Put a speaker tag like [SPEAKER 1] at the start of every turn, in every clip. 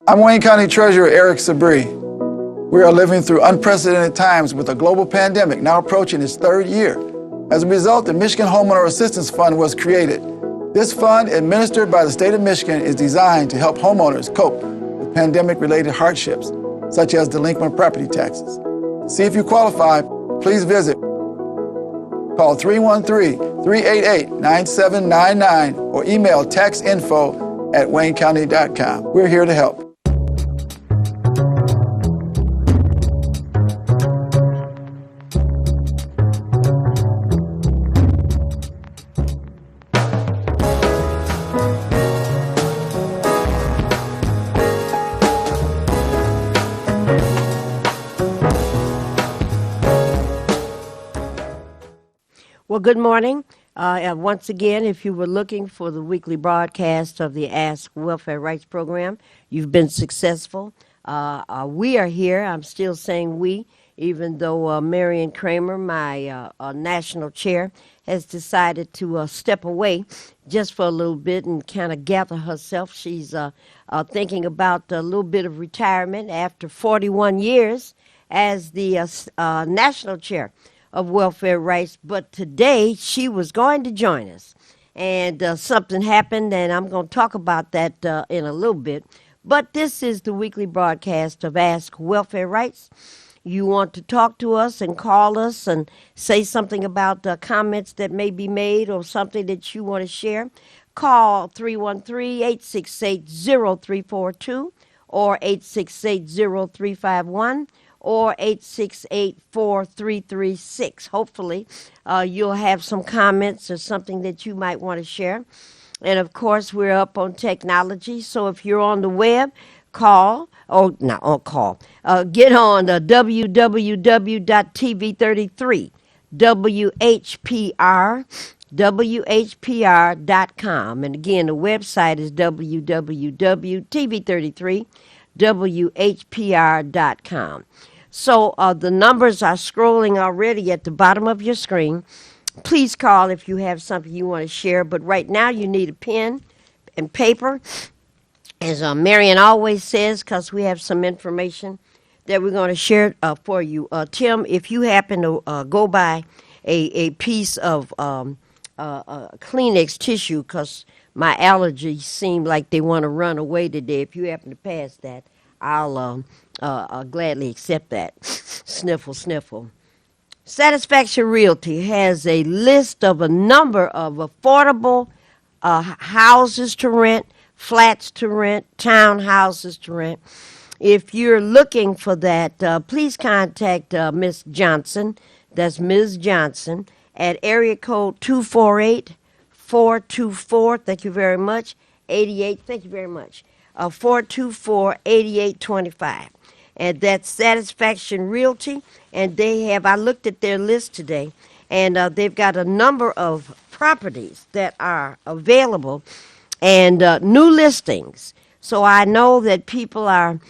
[SPEAKER 1] I'm Wayne County Treasurer Eric Sabri. We are living through unprecedented times with a global pandemic now approaching its third year. As a result, the Michigan Homeowner Assistance Fund was created. This fund, administered by the state of Michigan, is designed to help homeowners cope with pandemic-related hardships, such as delinquent property taxes. To see if you qualify, please visit. Call 313-388-9799 or email taxinfo@waynecounty.com. We're here to help.
[SPEAKER 2] Well, good morning. Once again, if you were looking for the weekly broadcast of the Ask Welfare Rights Program, you've been successful. We are here. I'm still saying we, even though Marion Kramer, my national chair, has decided to step away just for a little bit and kind of gather herself. She's thinking about a little bit of retirement after 41 years as the national chair of welfare rights, but today she was going to join us, and something happened, and I'm going to talk about that in a little bit. But this is the weekly broadcast of Ask Welfare Rights. You want to talk to us and call us and say something about comments that may be made or something that you want to share, call 313-868-0342 or 868-0351 or 868-4336. Hopefully, you'll have some comments or something that you might want to share. And, of course, we're up on technology, so if you're on the web, call, or not on call, get on www.tv33, WHPR.com. And, again, the website is www.tv33, WHPR.com. So the numbers are scrolling already at the bottom of your screen. Please call if you have something you want to share. But right now you need a pen and paper, as Marion always says, because we have some information that we're going to share for you. Tim, if you happen to go by a piece of Kleenex tissue, because my allergies seem like they want to run away today, if you happen to pass that, I'll gladly accept that. Sniffle, sniffle. Satisfaction Realty has a list of a number of affordable houses to rent, flats to rent, townhouses to rent. If you're looking for that, please contact Miss Johnson. That's Ms. Johnson at area code 248-424. Thank you very much. 88. Thank you very much. 424-8825. And that's Satisfaction Realty. And they have, I looked at their list today, and they've got a number of properties that are available and new listings. So I know that people are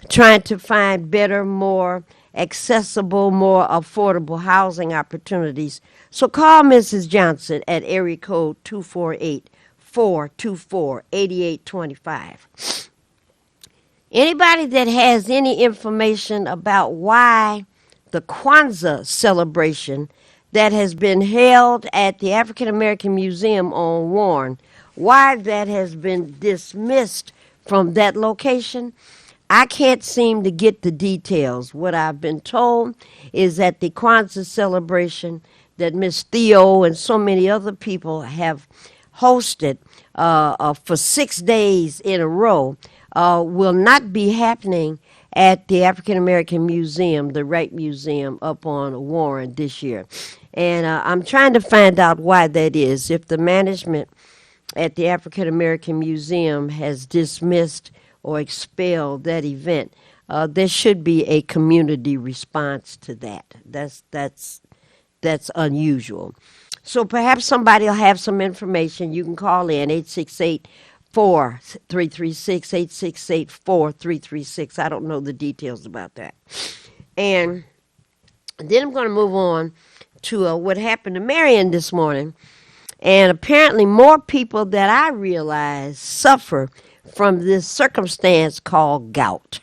[SPEAKER 2] trying to find better, more accessible, more affordable housing opportunities. So call Mrs. Johnson at area code 248-424-8825. Anybody that has any information about why the Kwanzaa celebration that has been held at the African American Museum on Warren, why that has been dismissed from that location, I can't seem to get the details. What I've been told is that the Kwanzaa celebration that Miss Theo and so many other people have hosted for 6 days in a row will not be happening at the African American Museum, the Wright Museum up on Warren this year. And I'm trying to find out why that is. If the management at the African American Museum has dismissed or expelled that event, there should be a community response to that. That's unusual. So perhaps somebody will have some information. You can call in 868-4336, 868-4336. I don't know the details about that. And then I'm going to move on to what happened to Marion this morning. And apparently more people that I realize suffer from this circumstance called gout.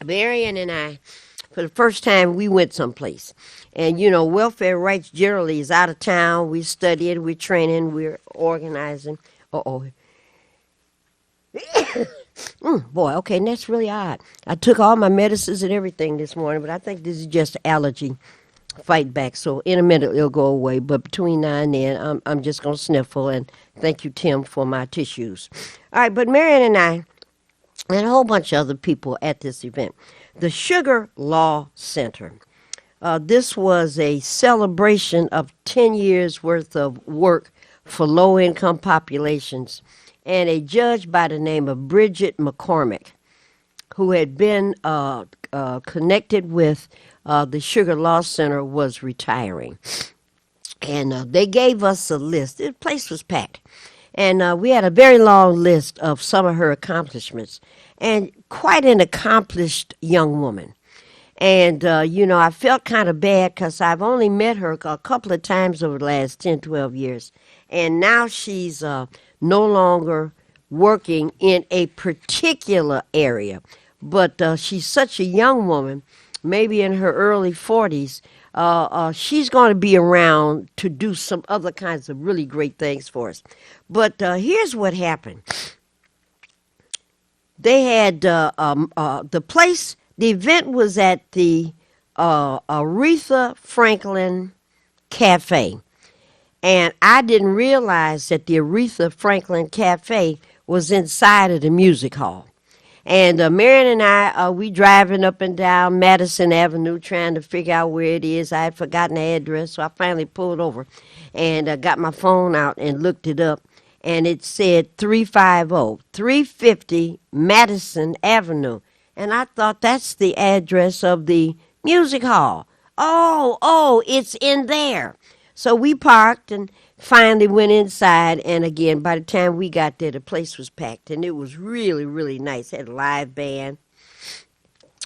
[SPEAKER 2] Marion and I, for the first time, we went someplace. And, welfare rights generally is out of town. We're studying, we're training, we're organizing. Uh-oh. Boy, okay, and that's really odd. I took all my medicines and everything this morning, but I think this is just allergy fight back. So in a minute, it'll go away. But between now and then, I'm just going to sniffle. And thank you, Tim, for my tissues. All right, but Marion and I, and a whole bunch of other people at this event, the Sugar Law Center. This was a celebration of 10 years worth of work for low-income populations, and a judge by the name of Bridget McCormick, who had been connected with the Sugar Law Center, was retiring. And they gave us a list. The place was packed. And we had a very long list of some of her accomplishments, and quite an accomplished young woman. And, I felt kind of bad because I've only met her a couple of times over the last 10, 12 years. And now she's no longer working in a particular area. But she's such a young woman, maybe in her early 40s. She's going to be around to do some other kinds of really great things for us. But here's what happened. They had the place. The event was at the Aretha Franklin Cafe. And I didn't realize that the Aretha Franklin Cafe was inside of the music hall. And Marion and I, we driving up and down Madison Avenue trying to figure out where it is. I had forgotten the address, so I finally pulled over and got my phone out and looked it up. And it said 350 Madison Avenue. And I thought that's the address of the music hall. Oh, it's in there. So we parked and finally went inside. And again, by the time we got there, the place was packed. And it was really, really nice. It had a live band.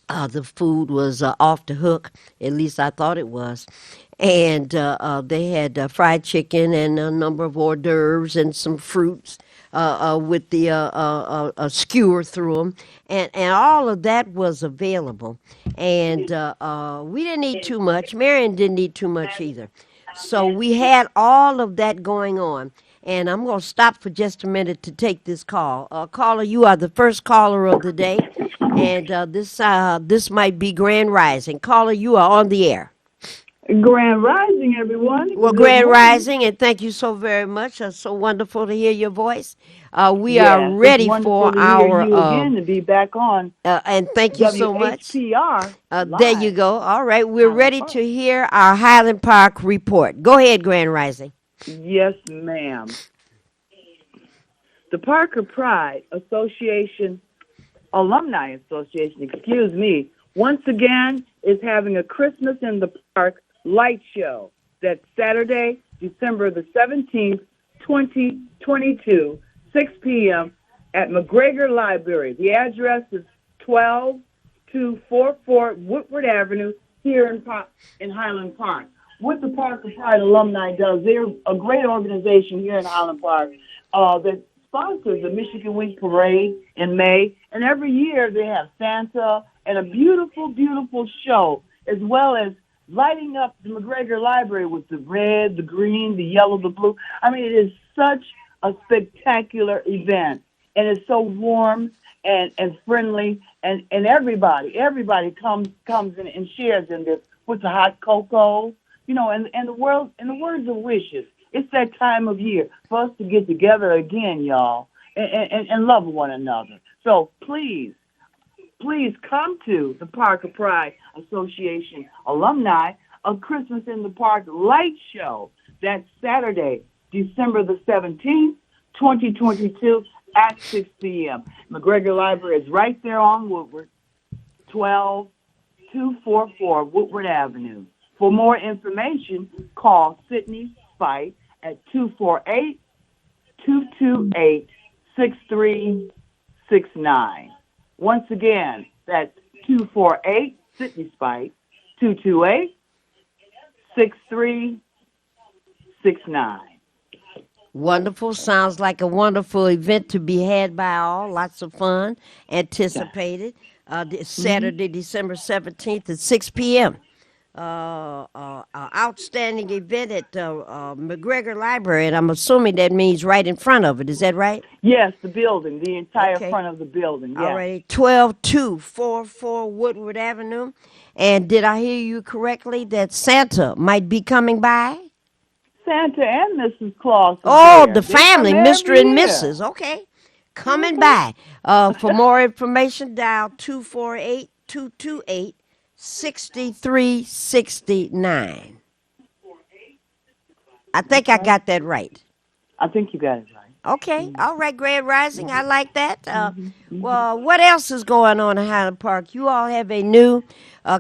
[SPEAKER 2] The food was off the hook. At least I thought it was. And they had fried chicken and a number of hors d'oeuvres and some fruits with the skewer through them. And all of that was available. And we didn't eat too much. Marion didn't eat too much either. So we had all of that going on. And I'm going to stop for just a minute to take this call. Caller, you are the first caller of the day. And this might be Grand Rising. Caller, you are on the air.
[SPEAKER 3] Grand Rising, everyone.
[SPEAKER 2] Well,
[SPEAKER 3] Good
[SPEAKER 2] Grand
[SPEAKER 3] morning.
[SPEAKER 2] Rising, and thank you so very much. It's so wonderful to hear your voice. We are
[SPEAKER 3] Yes, it's
[SPEAKER 2] ready
[SPEAKER 3] wonderful
[SPEAKER 2] for
[SPEAKER 3] to hear you again, to be back on
[SPEAKER 2] and thank you so much.
[SPEAKER 3] WHPR
[SPEAKER 2] There you
[SPEAKER 3] live.
[SPEAKER 2] go. All right, we're
[SPEAKER 3] Highland
[SPEAKER 2] ready
[SPEAKER 3] Park.
[SPEAKER 2] to hear our Highland Park report. Go ahead, Grand Rising.
[SPEAKER 3] Yes, ma'am. The Parker Pride Association, Alumni Association, excuse me, once again is having a Christmas in the Park light show. That's Saturday, December the 17th, 2022, 6 p.m. at McGregor Library. The address is 12244 Woodward Avenue here in Highland Park. What the Parker Pride Alumni does, they're a great organization here in Highland Park that sponsors the Michigan Week Parade in May. And every year they have Santa and a beautiful, beautiful show, as well as lighting up the McGregor Library with the red, the green, the yellow, the blue. I mean, it is such a spectacular event, and it's so warm and friendly, and everybody comes in and shares in this with the hot cocoa, and the world, and the words of wishes. It's that time of year for us to get together again, y'all, and love one another. So please come to the Parker Pride Association Alumni of Christmas in the Park light show. That's Saturday, December the 17th, 2022 at 6 p.m. McGregor Library is right there on Woodward, 12244 Woodward Avenue. For more information, call Sydney Spite at 248-228-6369. Once again, that's 248 Sydney Spite, 228-6369.
[SPEAKER 2] Wonderful. Sounds like a wonderful event to be had by all. Lots of fun
[SPEAKER 3] Yeah.
[SPEAKER 2] anticipated.
[SPEAKER 3] Hmm.
[SPEAKER 2] Saturday, December 17th at 6 p.m. Outstanding event at McGregor Library, and I'm assuming that means right in front of it. Is that right?
[SPEAKER 3] Yes, the building, the entire
[SPEAKER 2] Okay.
[SPEAKER 3] front of the building.
[SPEAKER 2] All
[SPEAKER 3] Yes.
[SPEAKER 2] righty. 12244 Woodward Avenue. And did I hear you correctly that Santa might be coming by?
[SPEAKER 3] Santa and Mrs. Claus is
[SPEAKER 2] Oh,
[SPEAKER 3] there.
[SPEAKER 2] the
[SPEAKER 3] They come
[SPEAKER 2] family, Mr.
[SPEAKER 3] every
[SPEAKER 2] and
[SPEAKER 3] year.
[SPEAKER 2] Mrs. Okay. Coming
[SPEAKER 3] Hmm.
[SPEAKER 2] by. For more information, dial 248-228-6369. I think I
[SPEAKER 3] Okay.
[SPEAKER 2] got that right.
[SPEAKER 3] I think you got it right.
[SPEAKER 2] Okay. All right, Grand Rising. I like that.
[SPEAKER 3] Hmm. Hmm.
[SPEAKER 2] Well, what else is going on in Highland Park? You all have a new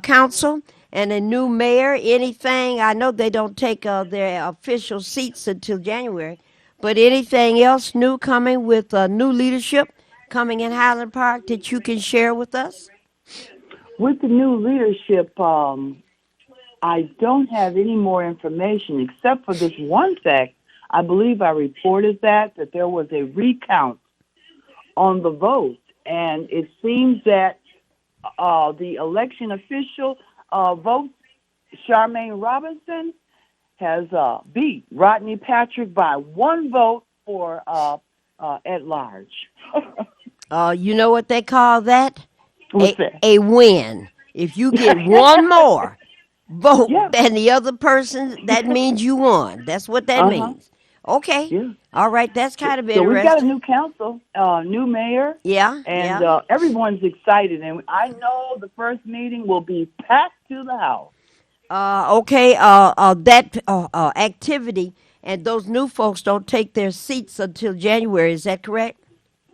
[SPEAKER 2] council and a new mayor. Anything? I know they don't take their official seats until January, but anything else new coming with new leadership coming in Highland Park that you can share with us?
[SPEAKER 3] With the new leadership, I don't have any more information except for this one fact. I believe I reported that there was a recount on the vote, and it seems that the election official votes Charmaine Robinson has beat Rodney Patrick by one vote for at large.
[SPEAKER 2] You know what they call that?
[SPEAKER 3] What's that?
[SPEAKER 2] A win. If you get one more vote
[SPEAKER 3] Yeah.
[SPEAKER 2] than the other person, that means you won. That's what that
[SPEAKER 3] Uh-huh.
[SPEAKER 2] means. Okay.
[SPEAKER 3] Yeah.
[SPEAKER 2] All right. That's kind of
[SPEAKER 3] So we've got a
[SPEAKER 2] interesting.
[SPEAKER 3] new council, new mayor,
[SPEAKER 2] Yeah.
[SPEAKER 3] and
[SPEAKER 2] Yeah.
[SPEAKER 3] everyone's excited. And I know the first meeting will be packed to the house.
[SPEAKER 2] Okay. That activity and those new folks don't take their seats until January. Is that correct?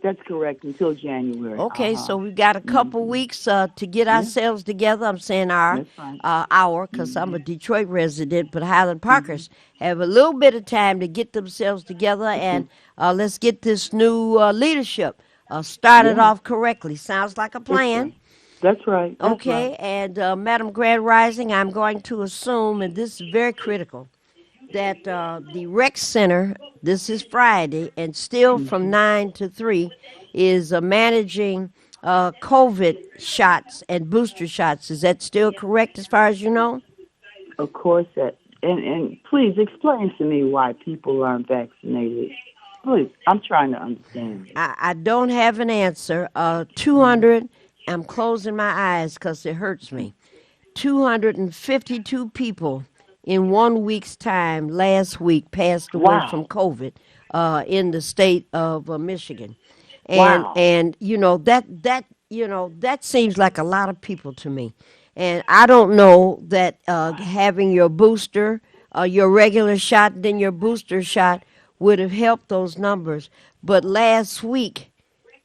[SPEAKER 3] That's correct, until January.
[SPEAKER 2] Okay,
[SPEAKER 3] Uh-huh.
[SPEAKER 2] so we've got a couple
[SPEAKER 3] Hmm.
[SPEAKER 2] weeks to get
[SPEAKER 3] Yeah,
[SPEAKER 2] ourselves together. I'm saying
[SPEAKER 3] that's right.
[SPEAKER 2] hour, because I'm a
[SPEAKER 3] Hmm.
[SPEAKER 2] Detroit resident, but Highland
[SPEAKER 3] Hmm.
[SPEAKER 2] Parkers have a little bit of time to get themselves together,
[SPEAKER 3] Hmm.
[SPEAKER 2] and let's get this new leadership started
[SPEAKER 3] Yeah,
[SPEAKER 2] off correctly. Sounds like a
[SPEAKER 3] that's
[SPEAKER 2] plan.
[SPEAKER 3] right. That's right. That's right.
[SPEAKER 2] Okay, and Madam Grand Rising, I'm going to assume, and this is very critical, that the rec center, this is Friday, and still from
[SPEAKER 3] Hmm.
[SPEAKER 2] 9 to 3, is managing COVID shots and booster shots. Is that still correct as far as you know?
[SPEAKER 3] Of course, that. And please explain to me why people aren't vaccinated. Please, I'm trying to understand.
[SPEAKER 2] I don't have an answer. 200, I'm closing my eyes because it hurts me. 252 people in 1 week's time last week passed away from
[SPEAKER 3] Wow.
[SPEAKER 2] COVID in the state of Michigan, and
[SPEAKER 3] Wow.
[SPEAKER 2] and that seems like a lot of people to me, and I don't know that having your booster, your regular shot, then your booster shot would have helped those numbers. But last week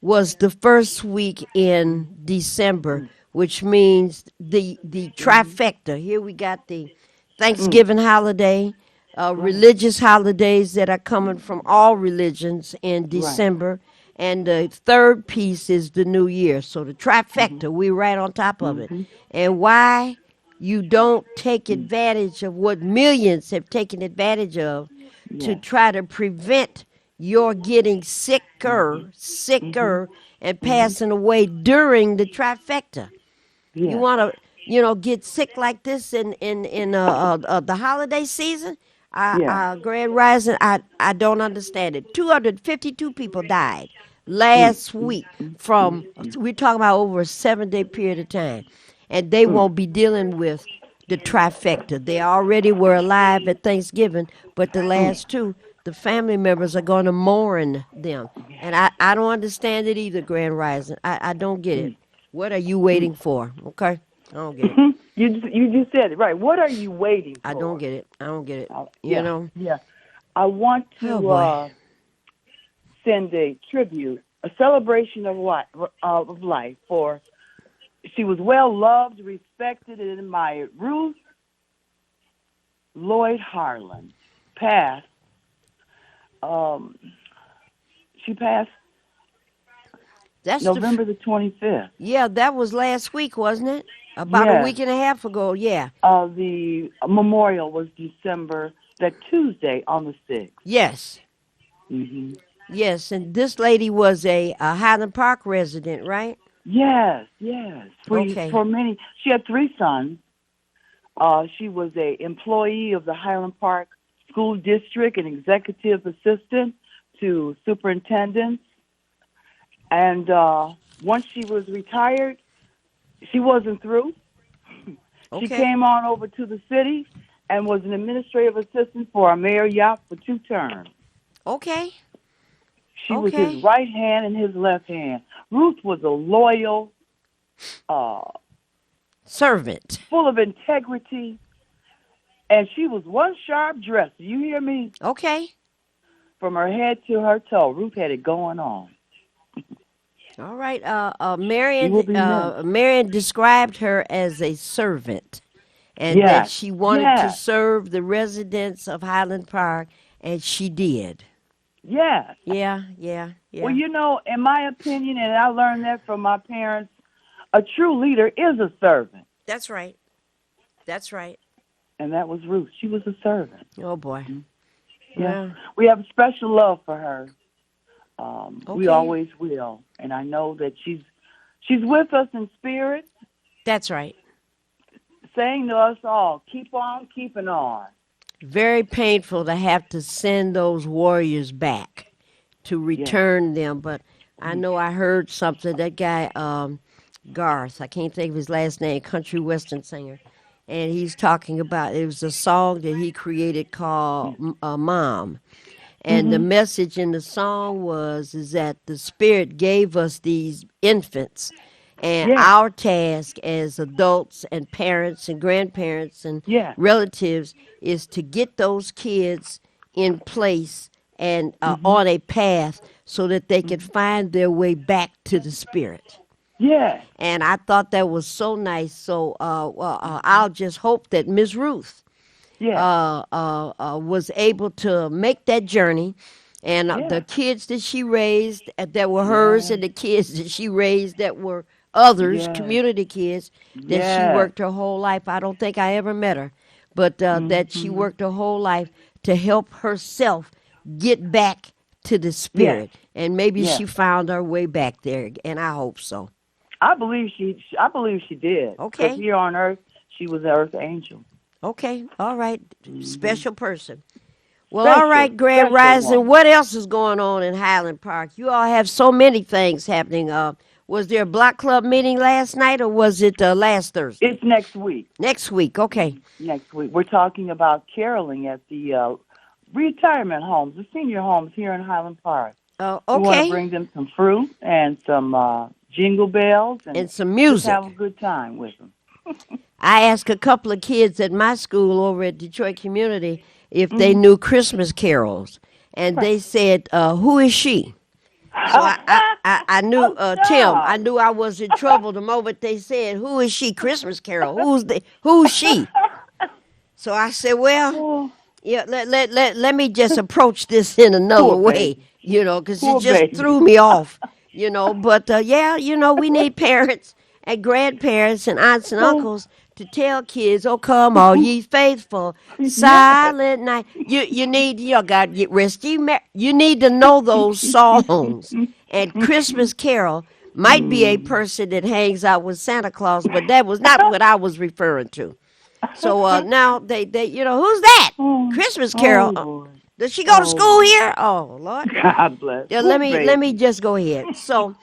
[SPEAKER 2] was the first week in December, which means the
[SPEAKER 3] Mm-hmm.
[SPEAKER 2] trifecta. Here we got the
[SPEAKER 3] Mm.
[SPEAKER 2] Thanksgiving holiday,
[SPEAKER 3] Right.
[SPEAKER 2] religious holidays that are coming from all religions in
[SPEAKER 3] Right.
[SPEAKER 2] December, and the third piece is the New Year. So the
[SPEAKER 3] Mm-hmm.
[SPEAKER 2] trifecta, we're right on top of it.
[SPEAKER 3] Mm-hmm.
[SPEAKER 2] And why you don't take advantage of what millions have taken advantage of to
[SPEAKER 3] Yes.
[SPEAKER 2] try to prevent your getting
[SPEAKER 3] Mm-hmm. Mm-hmm.
[SPEAKER 2] sicker, and
[SPEAKER 3] Mm-hmm.
[SPEAKER 2] passing away during the trifecta. You
[SPEAKER 3] Yes.
[SPEAKER 2] want to, get sick like this in the holiday season?
[SPEAKER 3] Yes.
[SPEAKER 2] Grand Rising, I don't understand it. 252 people died
[SPEAKER 3] Mm.
[SPEAKER 2] last
[SPEAKER 3] Mm.
[SPEAKER 2] week
[SPEAKER 3] Mm. Mm.
[SPEAKER 2] from,
[SPEAKER 3] Mm.
[SPEAKER 2] we're talking about over a 7-day period of time, and they
[SPEAKER 3] Mm.
[SPEAKER 2] won't be dealing with the trifecta. They already were alive at Thanksgiving, but the
[SPEAKER 3] Mm.
[SPEAKER 2] last two, the family members are going to mourn them. And I don't understand it either, Grand Rising. I don't get it.
[SPEAKER 3] Mm.
[SPEAKER 2] What are you
[SPEAKER 3] Mm.
[SPEAKER 2] waiting for? Okay? I don't get it.
[SPEAKER 3] You just said it right. What are you waiting
[SPEAKER 2] I don't
[SPEAKER 3] for?
[SPEAKER 2] get it. I don't get it. You
[SPEAKER 3] Yeah.
[SPEAKER 2] know?
[SPEAKER 3] Yeah. I want
[SPEAKER 2] Oh,
[SPEAKER 3] to
[SPEAKER 2] boy.
[SPEAKER 3] send a tribute, a celebration of life for. She was well loved, respected, and admired. Ruth Lloyd Harlan passed. Um, she passed
[SPEAKER 2] That's
[SPEAKER 3] November the 25th.
[SPEAKER 2] yeah, that was last week, wasn't it? About a
[SPEAKER 3] Yes.
[SPEAKER 2] week and a half ago, yeah.
[SPEAKER 3] The memorial was December, that Tuesday on the 6th.
[SPEAKER 2] Yes.
[SPEAKER 3] Hmm.
[SPEAKER 2] Yes, and this lady was a Highland Park resident, right?
[SPEAKER 3] Yes, yes.
[SPEAKER 2] Okay.
[SPEAKER 3] For many, she had three sons. She was a employee of the Highland Park School District, an executive assistant to superintendents. And once she was retired, she wasn't through. She
[SPEAKER 2] Okay.
[SPEAKER 3] came on over to the city and was an administrative assistant for our mayor Yap for 2 terms.
[SPEAKER 2] Okay.
[SPEAKER 3] She was his
[SPEAKER 2] Okay.
[SPEAKER 3] right hand and his left hand. Ruth was a loyal, uh,
[SPEAKER 2] Servant.
[SPEAKER 3] full of integrity, and she was one sharp dresser. You hear me?
[SPEAKER 2] Okay.
[SPEAKER 3] From her head to her toe, Ruth had it going on.
[SPEAKER 2] All right.
[SPEAKER 3] She will be missed.
[SPEAKER 2] Marion described her as a servant, and that
[SPEAKER 3] Yes,
[SPEAKER 2] she wanted to
[SPEAKER 3] yes,
[SPEAKER 2] serve the residents of Highland Park, and she did.
[SPEAKER 3] yes.
[SPEAKER 2] Yeah. Yeah.
[SPEAKER 3] Well,
[SPEAKER 2] Yeah.
[SPEAKER 3] in my opinion, and I learned that from my parents, a true leader is a servant.
[SPEAKER 2] That's right. That's right.
[SPEAKER 3] And that was Ruth. She was a servant.
[SPEAKER 2] Oh boy.
[SPEAKER 3] Yeah.
[SPEAKER 2] Yeah.
[SPEAKER 3] We have a special love for her. We
[SPEAKER 2] Okay.
[SPEAKER 3] always will. And I know that she's with us in spirit,
[SPEAKER 2] That's right.
[SPEAKER 3] saying to us all, keep on keeping on.
[SPEAKER 2] Very painful to have to send those warriors back to
[SPEAKER 3] Yes.
[SPEAKER 2] return them, but I know I heard something. That guy, Garth, I can't think of his last name, country western singer, and he's talking about it was a song that he created called "Mom," and the
[SPEAKER 3] Mm-hmm.
[SPEAKER 2] message in the song was is that the Spirit gave us these infants, and
[SPEAKER 3] Yes.
[SPEAKER 2] our task as adults and parents and grandparents and
[SPEAKER 3] Yes.
[SPEAKER 2] relatives is to get those kids in place and
[SPEAKER 3] Mm-hmm.
[SPEAKER 2] on a path so that they can find their way back to the Spirit.
[SPEAKER 3] Yes.
[SPEAKER 2] And I thought that was so nice. So I'll just hope that Miss Ruth
[SPEAKER 3] Yes.
[SPEAKER 2] was able to make that journey. And the
[SPEAKER 3] Yes.
[SPEAKER 2] kids that she raised that were hers,
[SPEAKER 3] Yes.
[SPEAKER 2] and the kids that she raised that were others,
[SPEAKER 3] Yes.
[SPEAKER 2] community kids, that she
[SPEAKER 3] Yes.
[SPEAKER 2] worked her whole life. I don't think I ever met her, but that she
[SPEAKER 3] Mm-hmm.
[SPEAKER 2] worked her whole life to help herself get back to the
[SPEAKER 3] Yes.
[SPEAKER 2] Spirit. And maybe
[SPEAKER 3] Yes.
[SPEAKER 2] she found her way back there, and I hope so.
[SPEAKER 3] I believe she did.
[SPEAKER 2] Okay.
[SPEAKER 3] Because here on earth, she was an earth angel.
[SPEAKER 2] Okay, all right. Special person. Well, all right, Grand
[SPEAKER 3] Special
[SPEAKER 2] Rising.
[SPEAKER 3] one.
[SPEAKER 2] What else is going on in Highland Park? You all have so many things happening. Was there a block club meeting last night, or was it last Thursday?
[SPEAKER 3] It's next week.
[SPEAKER 2] Next week. Okay.
[SPEAKER 3] Next week. We're talking about caroling at the retirement homes, the senior homes here in Highland Park. We want to
[SPEAKER 2] Okay.
[SPEAKER 3] bring them some fruit and some jingle bells
[SPEAKER 2] And some
[SPEAKER 3] just
[SPEAKER 2] music.
[SPEAKER 3] have a good time with them.
[SPEAKER 2] I asked a couple of kids at my school over at Detroit Community if they
[SPEAKER 3] Mm-hmm.
[SPEAKER 2] knew Christmas carols, and they said, "Who is she?" So I knew Tim. I knew I was in trouble the moment they said, "Who is she?" Christmas Carol. Who's she? So I said, "Well,
[SPEAKER 3] Oh,
[SPEAKER 2] yeah. Let me just approach this in another
[SPEAKER 3] Poor
[SPEAKER 2] way,
[SPEAKER 3] baby.
[SPEAKER 2] because it
[SPEAKER 3] Poor
[SPEAKER 2] just
[SPEAKER 3] baby.
[SPEAKER 2] threw me off, But yeah, we need parents and grandparents and aunts and uncles to tell kids, "Oh, come, all ye faithful, silent night." You need God get rest. You need to know those songs. And Christmas Carol might be a person that hangs out with Santa Claus, but that was not what I was referring to. So now they who's that? Christmas Carol.
[SPEAKER 3] Lord.
[SPEAKER 2] Does she go to
[SPEAKER 3] Oh,
[SPEAKER 2] school here? Oh Lord.
[SPEAKER 3] God bless.
[SPEAKER 2] Yeah,
[SPEAKER 3] Poor
[SPEAKER 2] let
[SPEAKER 3] baby.
[SPEAKER 2] me just go ahead. So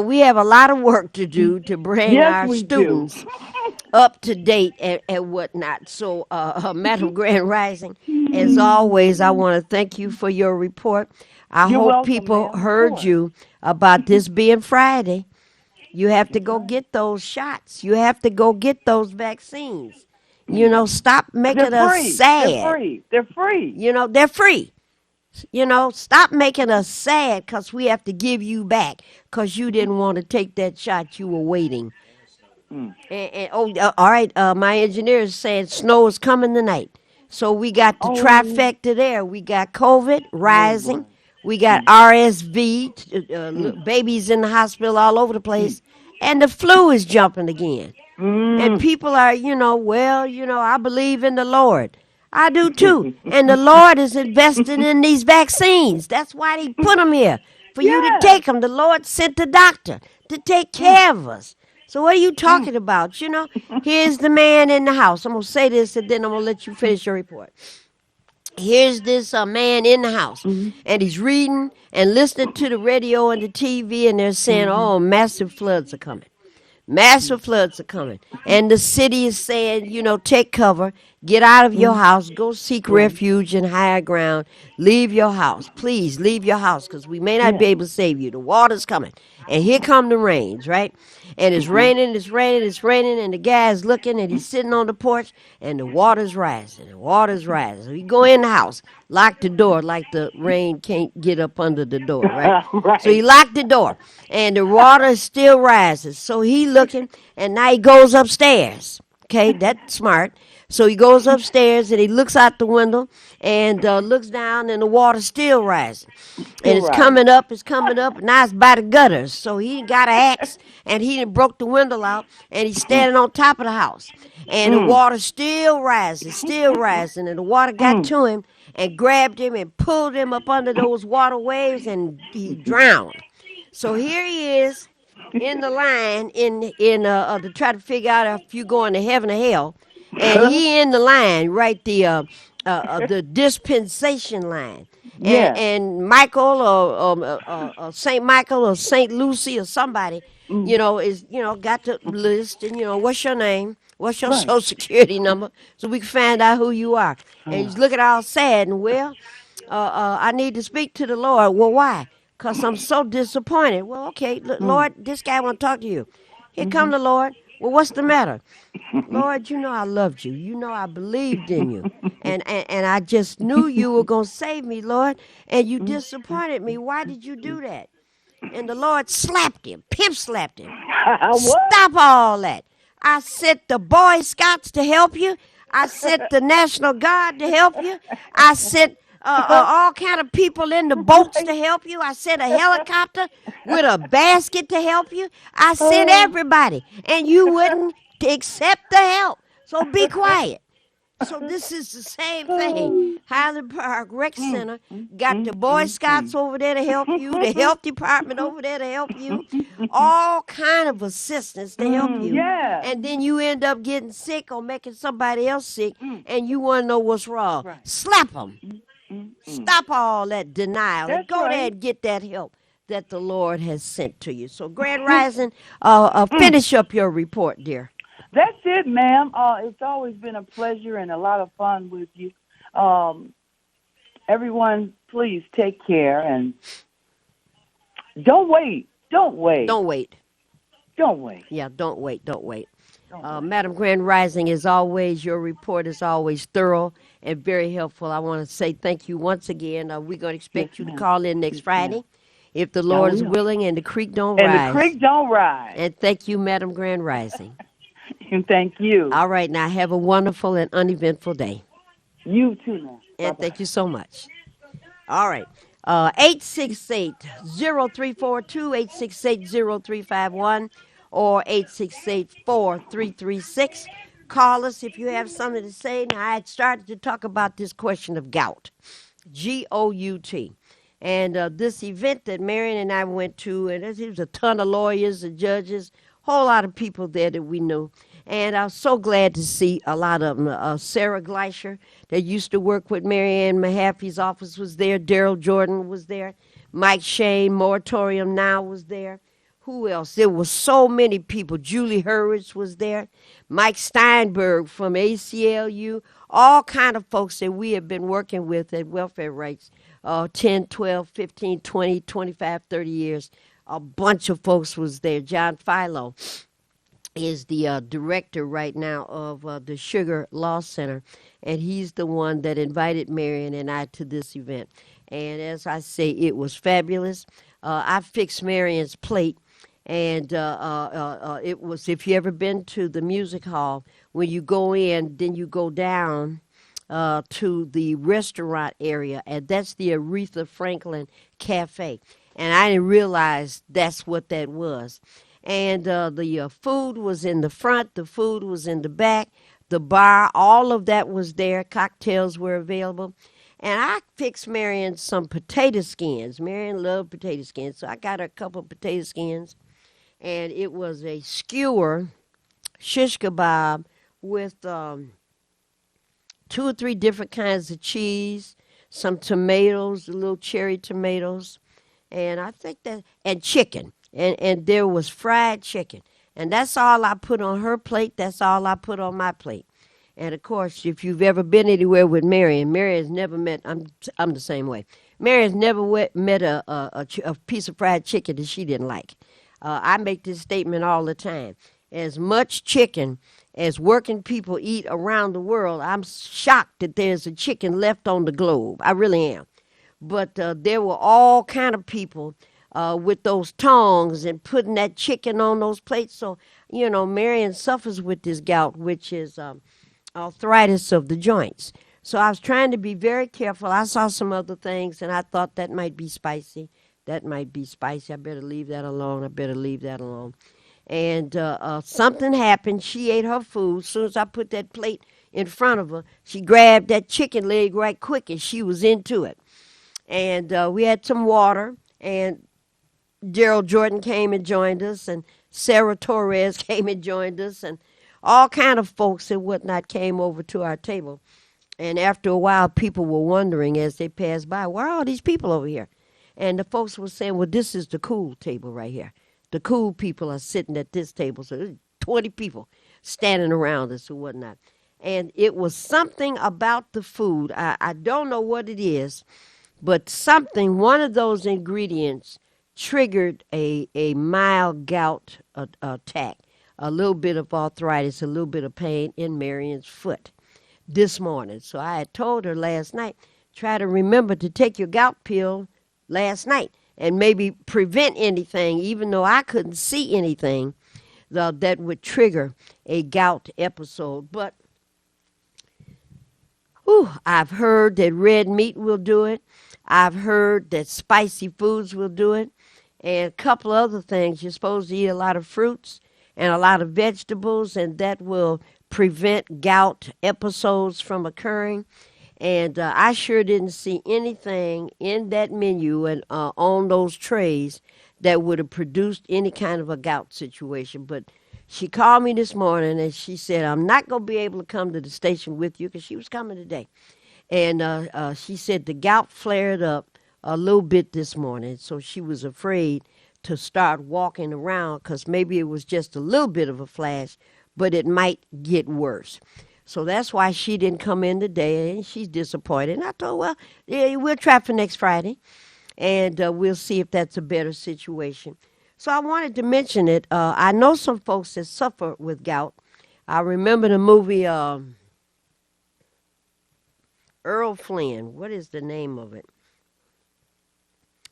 [SPEAKER 2] we have a lot of work to do to bring
[SPEAKER 3] Yes,
[SPEAKER 2] our
[SPEAKER 3] we
[SPEAKER 2] students up to date and whatnot. So, Madam Grand Rising, as always, I want to thank you for your report. I
[SPEAKER 3] You're
[SPEAKER 2] hope
[SPEAKER 3] welcome,
[SPEAKER 2] people
[SPEAKER 3] ma'am, of
[SPEAKER 2] heard
[SPEAKER 3] course.
[SPEAKER 2] you about this being Friday. You have to go get those shots. You have to go get those vaccines. Stop
[SPEAKER 3] They're
[SPEAKER 2] making us
[SPEAKER 3] free. They're
[SPEAKER 2] sad.
[SPEAKER 3] free. They're free.
[SPEAKER 2] They're free. Stop making us sad because we have to give you back because you didn't want to take that shot you were waiting. All right. My engineer is saying snow is coming tonight. So we got the
[SPEAKER 3] Oh.
[SPEAKER 2] trifecta there. We got COVID rising.
[SPEAKER 3] boy.
[SPEAKER 2] We got RSV, babies in the hospital all over the place. And the flu is jumping again. And people are, I believe in the Lord. I do too. And the Lord is investing in these vaccines. That's why He put them here, for you to take them. The Lord sent the doctor to take care of us. So what are you talking about? You know, here's the man in the house. I'm going to say this and then I'm going to let you finish your report. Here's this man in the house, and he's reading and listening to the radio and the TV, and they're saying, oh, massive floods are coming. Massive floods are coming. And the city is saying, you know, take cover, get out of your house, go seek refuge in higher ground, leave your house. Please leave your house, because we may not be able to save you. The water's coming. And here come the rains, right? And it's raining, and the guy's looking, and he's sitting on the porch, and the water's rising, So he go in the house, lock the door like the rain can't get up under the door, right?
[SPEAKER 3] Right.
[SPEAKER 2] So he locked the door, and the water still rises. So he looking, and now he goes upstairs. Okay, that's smart. So he goes upstairs, and he looks out the window, and looks down, and the water's still rising. And it's coming up, now it's by the gutters. So he got an axe, and he done broke the window out, and he's standing on top of the house. And the water's still rising, and the water got to him and grabbed him and pulled him up under those water waves, and he drowned. So here he is in the line to try to figure out if you going to heaven or hell. And he in the line, right, the dispensation line. And Michael or St. Michael or St. Lucy or somebody, you know, is, you know, got the list, and, you know, what's your name? What's your social security number? So we can find out who you are. And he's looking all sad, and, well, I need to speak to the Lord. Well, why? Because I'm so disappointed. Well, okay, Lord, this guy want to talk to you. Here come the Lord. Well, what's the matter? Lord, you know I loved you. You know I believed in you. And I just knew you were going to save me, Lord. And you disappointed me. Why did you do that? And the Lord slapped him, pimp slapped him. Stop all that. I sent the Boy Scouts to help you. I sent the National Guard to help you. I sent all kind of people in the boats to help you. I sent a helicopter with a basket to help you. I sent everybody, and you wouldn't accept the help. So be quiet. So this is the same thing. Highland Park Rec Center got the Boy Scouts over there to help you, the health department over there to help you, all kind of assistance to help you.
[SPEAKER 3] Yeah.
[SPEAKER 2] And then you end up getting sick or making somebody else sick, and you want to know what's wrong.
[SPEAKER 3] Right.
[SPEAKER 2] Slap them. Stop all that denial and go there and get that help that the Lord has sent to you. So, Grand Rising, finish up your report, dear.
[SPEAKER 3] That's it, ma'am. It's always been a pleasure and a lot of fun with you. Everyone, please take care and don't wait.
[SPEAKER 2] Don't wait.
[SPEAKER 3] Don't wait.
[SPEAKER 2] Yeah, don't wait. Madam Grand Rising, as always, your report is always thorough and very helpful. I want to say thank you once again. We're going to expect you to call in next Friday, if the Lord is willing and the creek don't rise.
[SPEAKER 3] And the creek don't rise.
[SPEAKER 2] And thank you, Madam Grand Rising.
[SPEAKER 3] And thank you.
[SPEAKER 2] All right, now have a wonderful and uneventful day.
[SPEAKER 3] You too, now.
[SPEAKER 2] And thank you so much. All right. 868-0342, 868-0351, or 868-4336. Call us if you have something to say. Now, I had started to talk about this question of gout, G-O-U-T. And this event that Marion and I went to, and there was a ton of lawyers and judges, whole lot of people there that we knew. And I was so glad to see a lot of them. Sarah Gleischer, that used to work with Marianne Mahaffey's office, was there. Daryl Jordan was there. Mike Shane, Moratorium Now, was there. Who else? There were so many people. Julie Hurwitz was there. Mike Steinberg from ACLU. All kind of folks that we have been working with at Welfare Rights 10, 12, 15, 20, 25, 30 years. A bunch of folks was there. John Philo is the director right now of the Sugar Law Center, and he's the one that invited Marion and I to this event. And as I say, it was fabulous. I fixed Marion's plate, and it was, if you ever been to the music hall, when you go in, then you go down to the restaurant area, and that's the Aretha Franklin Cafe. And I didn't realize that's what that was. And the food was in the front, the food was in the back. the bar, all of that was there. Cocktails were available. And I fixed Marion some potato skins. Marion loved potato skins, so I got her a couple of potato skins. And it was a skewer, shish kebab, with 2 or 3 different kinds of cheese, some tomatoes, little cherry tomatoes, and I think that, and chicken. And there was fried chicken. And that's all I put on her plate. That's all I put on my plate. And of course, if you've ever been anywhere with Marion has never met, I'm the same way. Marion's never met a piece of fried chicken that she didn't like. I make this statement all the time. As much chicken as working people eat around the world, I'm shocked that there's a chicken left on the globe. I really am. But there were all kind of people with those tongs and putting that chicken on those plates. So, Marion suffers with this gout, which is arthritis of the joints. So I was trying to be very careful. I saw some other things, and I thought that might be spicy. That might be spicy. I better leave that alone. And something happened. She ate her food. As soon as I put that plate in front of her, she grabbed that chicken leg right quick, and she was into it. And we had some water, and Gerald Jordan came and joined us, and Sarah Torres came and joined us, and all kind of folks and whatnot came over to our table. And after a while, people were wondering as they passed by, where are all these people over here? And the folks were saying, well, this is the cool table right here. The cool people are sitting at this table. So there's 20 people standing around us and whatnot. And it was something about the food. I don't know what it is, but one of those ingredients triggered a mild gout attack, a little bit of arthritis, a little bit of pain in Marion's foot this morning. So I had told her last night, try to remember to take your gout pill last night and maybe prevent anything, even though I couldn't see anything that would trigger a gout episode. But I've heard that red meat will do it. I've heard that spicy foods will do it. And a couple other things. You're supposed to eat a lot of fruits and a lot of vegetables, and that will prevent gout episodes from occurring. And I sure didn't see anything in that menu and on those trays that would have produced any kind of a gout situation. But she called me this morning and she said, I'm not going to be able to come to the station with you, because she was coming today. And she said the gout flared up a little bit this morning, so she was afraid to start walking around because maybe it was just a little bit of a flash, but it might get worse. So that's why she didn't come in today, and she's disappointed. And I told her, well, yeah, we'll try for next Friday, and we'll see if that's a better situation. So I wanted to mention it. I know some folks that suffer with gout. I remember the movie Errol Flynn. What is the name of it?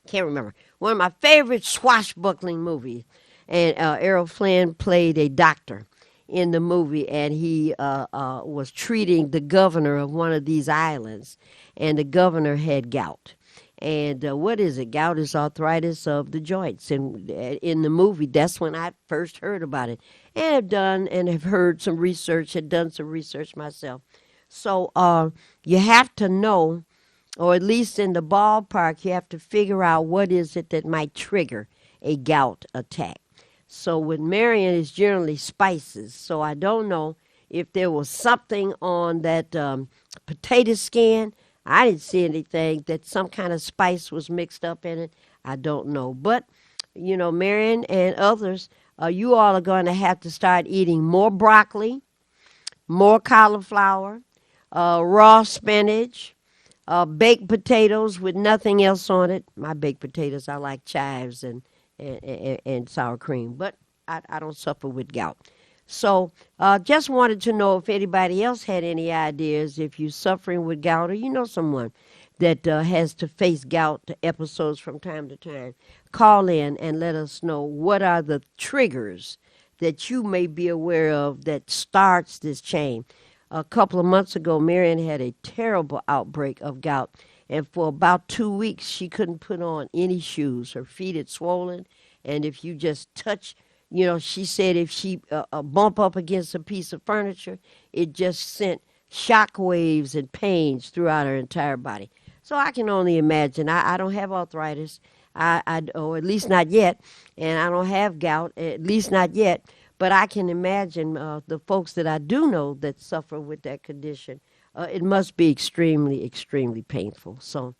[SPEAKER 2] Can't remember. One of my favorite swashbuckling movies. And Errol Flynn played a doctor in the movie, and he was treating the governor of one of these islands, and the governor had gout. And what is it? Gout is arthritis of the joints. And in the movie, that's when I first heard about it. And have heard some research, had done some research myself. So you have to know, or at least in the ballpark, you have to figure out what is it that might trigger a gout attack. So with Marion, it's generally spices. So I don't know if there was something on that potato skin. I didn't see anything that some kind of spice was mixed up in it. I don't know. But, Marion and others, you all are going to have to start eating more broccoli, more cauliflower, raw spinach, baked potatoes with nothing else on it. My baked potatoes, I like chives and sour cream, but I don't suffer with gout. So just wanted to know if anybody else had any ideas, if you're suffering with gout or you know someone that has to face gout episodes from time to time. Call in and let us know what are the triggers that you may be aware of that starts this chain. A couple of months ago, Marion had a terrible outbreak of gout, and for about 2 weeks, she couldn't put on any shoes. Her feet had swollen, and if you just touch You know, she said if she bump up against a piece of furniture, it just sent shock waves and pains throughout her entire body. So I can only imagine. I don't have arthritis, or at least not yet, and I don't have gout, at least not yet. But I can imagine the folks that I do know that suffer with that condition. It must be extremely, extremely painful. So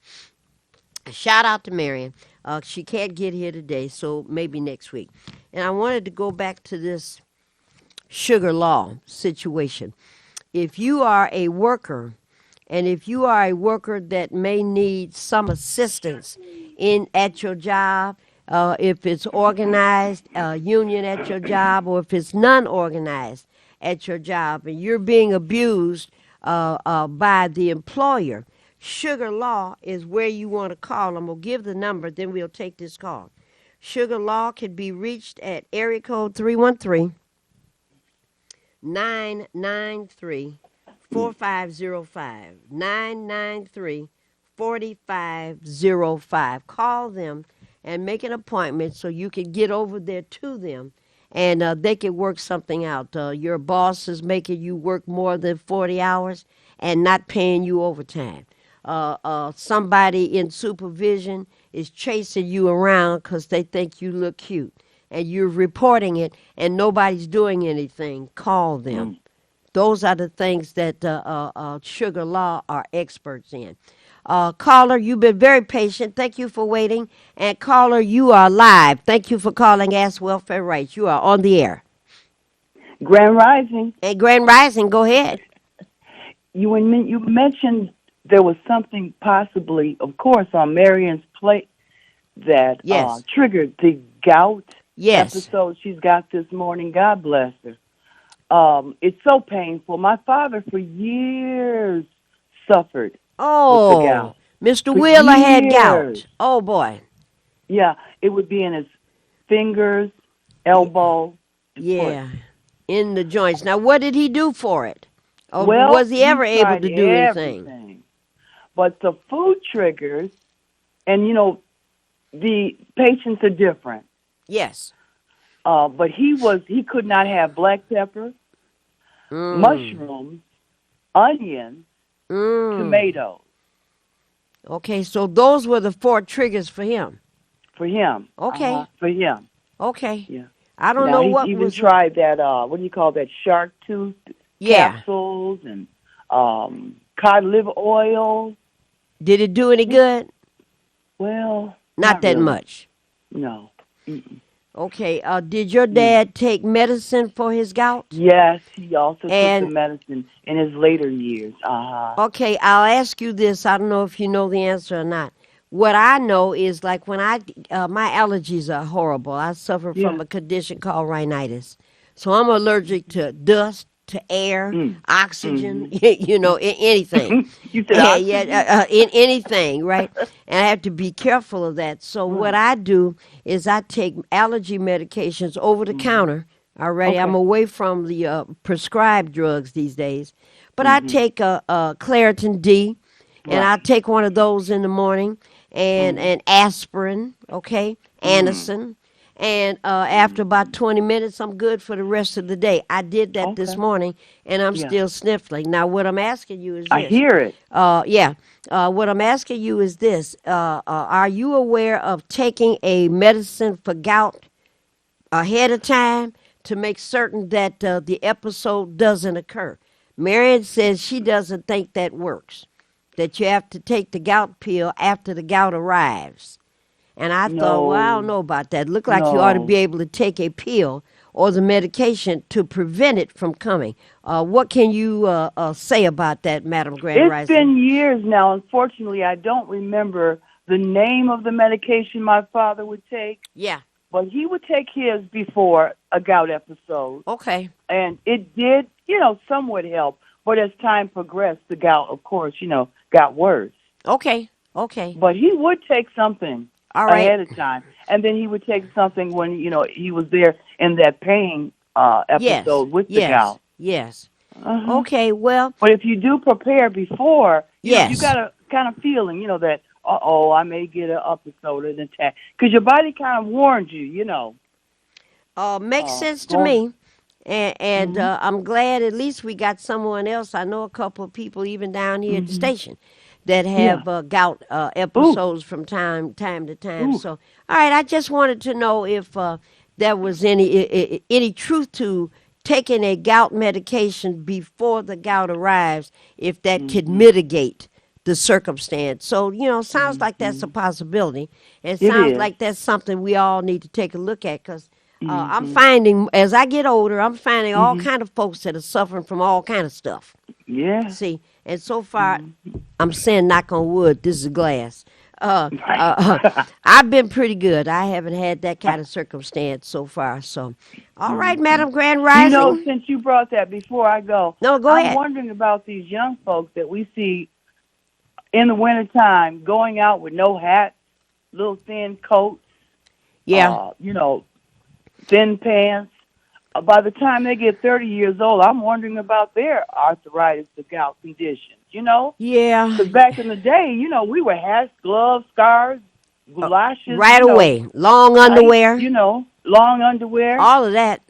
[SPEAKER 2] shout out to Marion. She can't get here today, so maybe next week. And I wanted to go back to this sugar law situation. If you are a worker, and if you are a worker that may need some assistance at your job, if it's organized union at your job, or if it's non-organized at your job, and you're being abused by the employer, Sugar Law is where you want to call. I'm going to give the number, then we'll take this call. Sugar Law can be reached at area code 313-993-4505. 993-4505. Call them and make an appointment so you can get over there to them, and they can work something out. Your boss is making you work more than 40 hours and not paying you overtime. Somebody in supervision is chasing you around because they think you look cute, and you're reporting it and nobody's doing anything. Call them. Those are the things that Sugar Law are experts in. Caller, you've been very patient. Thank you for waiting. And caller, you are live. Thank you for calling Ask Welfare Rights. You are on the air.
[SPEAKER 3] Grand Rising.
[SPEAKER 2] Hey, Grand Rising, go ahead.
[SPEAKER 3] You mentioned there was something possibly, of course, on Marion's plate that
[SPEAKER 2] Yes.
[SPEAKER 3] triggered the gout
[SPEAKER 2] Yes.
[SPEAKER 3] episode she's got this morning. God bless her. It's so painful. My father, for years, suffered with the
[SPEAKER 2] Oh,
[SPEAKER 3] gout.
[SPEAKER 2] Mr.
[SPEAKER 3] For
[SPEAKER 2] Wheeler had
[SPEAKER 3] years.
[SPEAKER 2] gout. Oh, boy.
[SPEAKER 3] Yeah, it would be in his fingers, elbow, and foot.
[SPEAKER 2] Yeah, in the joints. Now, what did he do for it? Or
[SPEAKER 3] Well,
[SPEAKER 2] was he ever able
[SPEAKER 3] tried
[SPEAKER 2] to do anything?
[SPEAKER 3] everything. But the food triggers, and the patients are different.
[SPEAKER 2] Yes.
[SPEAKER 3] But he could not have black pepper, mushrooms, onions, tomatoes.
[SPEAKER 2] Okay, so those were the 4 triggers for him.
[SPEAKER 3] For him.
[SPEAKER 2] Okay.
[SPEAKER 3] For him.
[SPEAKER 2] Okay.
[SPEAKER 3] Yeah.
[SPEAKER 2] I don't
[SPEAKER 3] Now,
[SPEAKER 2] know
[SPEAKER 3] he
[SPEAKER 2] what
[SPEAKER 3] even
[SPEAKER 2] was.
[SPEAKER 3] tried that, what do you call that, shark tooth
[SPEAKER 2] Yeah.
[SPEAKER 3] capsules and cod liver oil.
[SPEAKER 2] Did it do any good?
[SPEAKER 3] Well,
[SPEAKER 2] Not that
[SPEAKER 3] really.
[SPEAKER 2] much.
[SPEAKER 3] No. Mm-mm.
[SPEAKER 2] Okay. Did your dad take medicine for his gout?
[SPEAKER 3] Yes, he also took the
[SPEAKER 2] And-
[SPEAKER 3] medicine in his later years.
[SPEAKER 2] Okay, I'll ask you this. I don't know if you know the answer or not. What I know is like when my allergies are horrible. I suffer from
[SPEAKER 3] Yeah.
[SPEAKER 2] a condition called rhinitis. So I'm allergic to dust, to air, oxygen, anything.
[SPEAKER 3] You said oxygen?
[SPEAKER 2] Yeah, in anything, right? And I have to be careful of that. So what I do is I take allergy medications over the counter. Already, I'm
[SPEAKER 3] Okay.
[SPEAKER 2] away from the prescribed drugs these days. But I take a Claritin D, and I take one of those in the morning, and aspirin, okay, Anacin. And after about 20 minutes, I'm good for the rest of the day. I did that this
[SPEAKER 3] Okay.
[SPEAKER 2] morning, and I'm
[SPEAKER 3] Yeah.
[SPEAKER 2] still sniffling. Now, what I'm asking you is this.
[SPEAKER 3] I hear it.
[SPEAKER 2] Yeah. What I'm asking you is this. Are you aware of taking a medicine for gout ahead of time to make certain that the episode doesn't occur? Marion says she doesn't think that works, that you have to take the gout pill after the gout arrives. And I thought, well, I don't know about that. Look like you ought to
[SPEAKER 3] No.
[SPEAKER 2] be able to take a pill or the medication to prevent it from coming. What can you say about that, Madam Grand
[SPEAKER 3] It's
[SPEAKER 2] Rising?
[SPEAKER 3] been years now. Unfortunately, I don't remember the name of the medication my father would take,
[SPEAKER 2] Yeah.
[SPEAKER 3] but he would take his before a gout episode.
[SPEAKER 2] Okay.
[SPEAKER 3] And it did, somewhat help. But as time progressed, the gout, of course, got worse.
[SPEAKER 2] Okay. Okay.
[SPEAKER 3] But he would take something
[SPEAKER 2] All right.
[SPEAKER 3] ahead of time. And then he would take something when, he was there in that pain
[SPEAKER 2] Yes.
[SPEAKER 3] episode with the
[SPEAKER 2] Yes.
[SPEAKER 3] gout.
[SPEAKER 2] Yes.
[SPEAKER 3] Uh-huh.
[SPEAKER 2] Okay. Well,
[SPEAKER 3] But if you do prepare before, you
[SPEAKER 2] Yes.
[SPEAKER 3] got a kind of feeling, that, I may get an episode, an attack. Because your body kind of warns you,
[SPEAKER 2] Makes sense to
[SPEAKER 3] Going.
[SPEAKER 2] me. And I'm glad at least we got someone else. I know a couple of people even down here at the station that
[SPEAKER 3] Yeah.
[SPEAKER 2] have gout
[SPEAKER 3] Ooh.
[SPEAKER 2] episodes from time to time.
[SPEAKER 3] Ooh.
[SPEAKER 2] So, all right, I just wanted to know if there was any truth to taking a gout medication before the gout arrives, if that could mitigate the circumstance. So, sounds like that's a possibility. It
[SPEAKER 3] It
[SPEAKER 2] sounds
[SPEAKER 3] is.
[SPEAKER 2] like that's something we all need to take a look at because I'm finding, as I get older, I'm finding all kind of folks that are suffering from all kind of stuff.
[SPEAKER 3] Yeah.
[SPEAKER 2] See, and so far, I'm saying knock on wood, this is glass.
[SPEAKER 3] Right.
[SPEAKER 2] I've been pretty good. I haven't had that kind of circumstance so far. So, all right, Madam Grand Rising.
[SPEAKER 3] Since you brought that, before I go,
[SPEAKER 2] No, go
[SPEAKER 3] I'm
[SPEAKER 2] ahead.
[SPEAKER 3] wondering about these young folks that we see in the wintertime going out with no hats, little thin coats,
[SPEAKER 2] Yeah.
[SPEAKER 3] thin pants. By the time they get 30 years old, I'm wondering about their arthritis, the gout conditions,
[SPEAKER 2] Yeah.
[SPEAKER 3] Because back in the day, we were hats, gloves, scarves, galoshes,
[SPEAKER 2] Right away. Long
[SPEAKER 3] tights,
[SPEAKER 2] underwear.
[SPEAKER 3] long underwear.
[SPEAKER 2] All of that.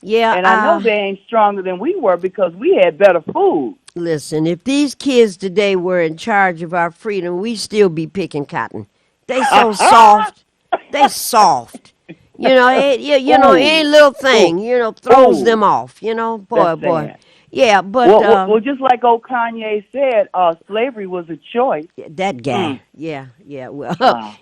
[SPEAKER 2] Yeah.
[SPEAKER 3] And I know they ain't stronger than we were because we had better food.
[SPEAKER 2] Listen, if these kids today were in charge of our freedom, we still be picking cotton. They so soft. They soft. Any
[SPEAKER 3] Ooh,
[SPEAKER 2] little thing, throws
[SPEAKER 3] ooh,
[SPEAKER 2] them off. Boy,
[SPEAKER 3] that's
[SPEAKER 2] boy.
[SPEAKER 3] sad.
[SPEAKER 2] Yeah, but
[SPEAKER 3] Well, just like old Kanye said, slavery was a choice.
[SPEAKER 2] that guy.
[SPEAKER 3] Mm.
[SPEAKER 2] Yeah. Well,
[SPEAKER 3] Wow.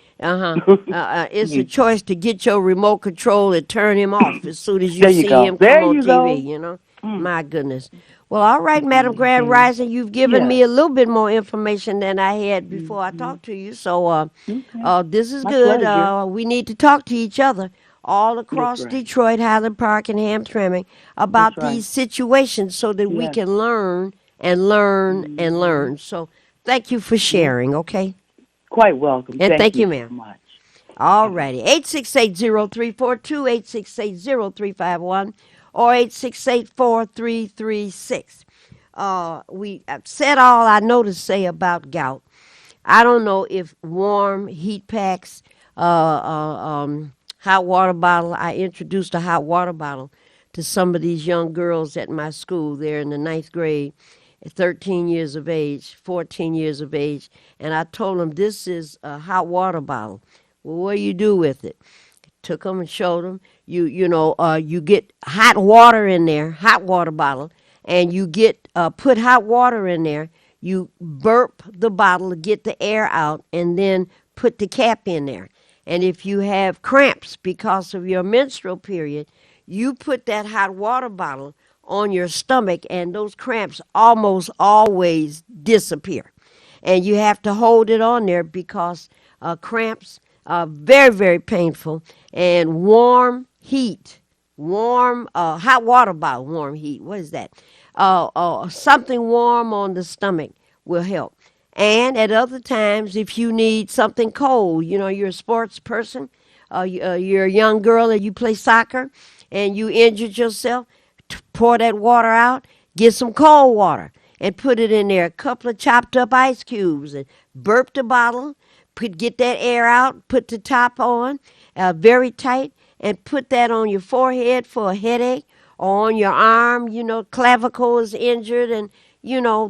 [SPEAKER 2] it's a choice to get your remote control and turn him off as soon as you
[SPEAKER 3] There you
[SPEAKER 2] see
[SPEAKER 3] go.
[SPEAKER 2] him
[SPEAKER 3] There
[SPEAKER 2] come on
[SPEAKER 3] you
[SPEAKER 2] TV.
[SPEAKER 3] go. Mm.
[SPEAKER 2] My goodness. Well, all right, Madam Grand Rising, you've given
[SPEAKER 3] Yeah.
[SPEAKER 2] me a little bit more information than I had before I talked to you. So,
[SPEAKER 3] Okay.
[SPEAKER 2] this is
[SPEAKER 3] My
[SPEAKER 2] good.
[SPEAKER 3] pleasure.
[SPEAKER 2] We need to talk to each other all across
[SPEAKER 3] That's right.
[SPEAKER 2] Detroit, Highland Park, and Hamtramck about
[SPEAKER 3] That's right.
[SPEAKER 2] these situations so that we
[SPEAKER 3] Yes.
[SPEAKER 2] can learn and learn and learn. So, thank you for sharing, okay?
[SPEAKER 3] Quite welcome.
[SPEAKER 2] And thank
[SPEAKER 3] you
[SPEAKER 2] you,
[SPEAKER 3] so
[SPEAKER 2] ma'am.
[SPEAKER 3] much.
[SPEAKER 2] All righty. 868-0342, 868-0351, or 868-4336. I've said all I know to say about gout. I don't know if warm heat packs, hot water bottle. I introduced a hot water bottle to some of these young girls at my school. They're in the ninth grade, 13 years of age, 14 years of age, and I told them this is a hot water bottle. Well, what do you do with it? Took them and showed them. You get hot water in there, hot water bottle, and you get put hot water in there. You burp the bottle to get the air out, and then put the cap in there. And if you have cramps because of your menstrual period, you put that hot water bottle on your stomach, and those cramps almost always disappear. And you have to hold it on there because cramps are very, very painful. And hot water bottle, warm heat, what is that? Something warm on the stomach will help. And at other times, if you need something cold, you're a sports person, you're a young girl and you play soccer and you injured yourself, pour that water out, get some cold water and put it in there, a couple of chopped up ice cubes, and burp the bottle, get that air out, put the top on very tight, and put that on your forehead for a headache, or on your arm, clavicle is injured, and,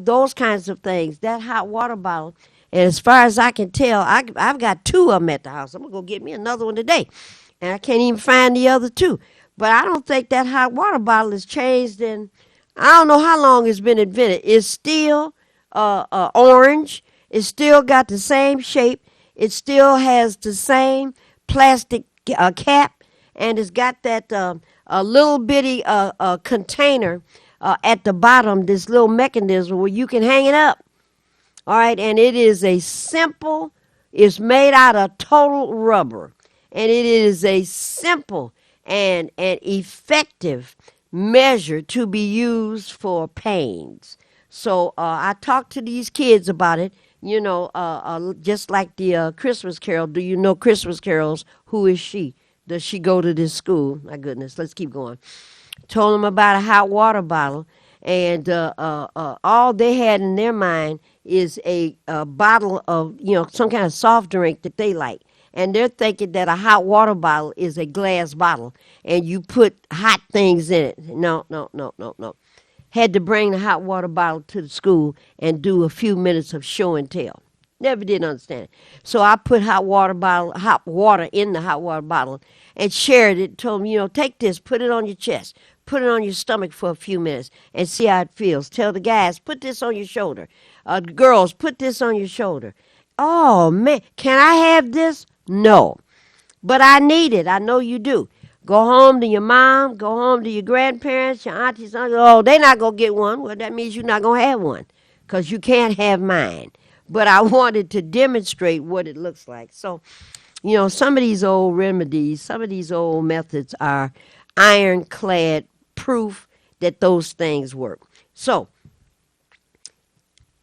[SPEAKER 2] those kinds of things. That hot water bottle. And as far as I can tell, I've got two of them at the house. I'm going to go get me another one today. And I can't even find the other two. But I don't think that hot water bottle has changed in, I don't know how long it's been invented. It's still orange. It's still got the same shape. It still has the same plastic cap. And it's got that a little bitty container at the bottom, this little mechanism where you can hang it up. All right, and it is it's made out of total rubber. And it is a simple and an effective measure to be used for pains. So I talked to these kids about it, just like the Christmas Carol. Do you know Christmas carols? Who is she? Does she go to this school? My goodness, let's keep going. Told them about a hot water bottle, and all they had in their mind is a bottle of, some kind of soft drink that they like. and they're thinking that a hot water bottle is a glass bottle, and you put hot things in it. No, no, no, no, no. Had to bring the hot water bottle to the school and do a few minutes of show and tell. Never did understand it. So I put hot water in the hot water bottle and shared it. Told them, take this, put it on your chest, put it on your stomach for a few minutes and see how it feels. Tell the guys, put this on your shoulder. Girls, put this on your shoulder. Oh, man, can I have this? No. But I need it. I know you do. Go home to your mom, go home to your grandparents, your aunties, uncles. Oh, they're not going to get one. Well, that means you're not going to have one because you can't have mine. But I wanted to demonstrate what it looks like. So, some of these old remedies, some of these old methods are ironclad proof that those things work. So,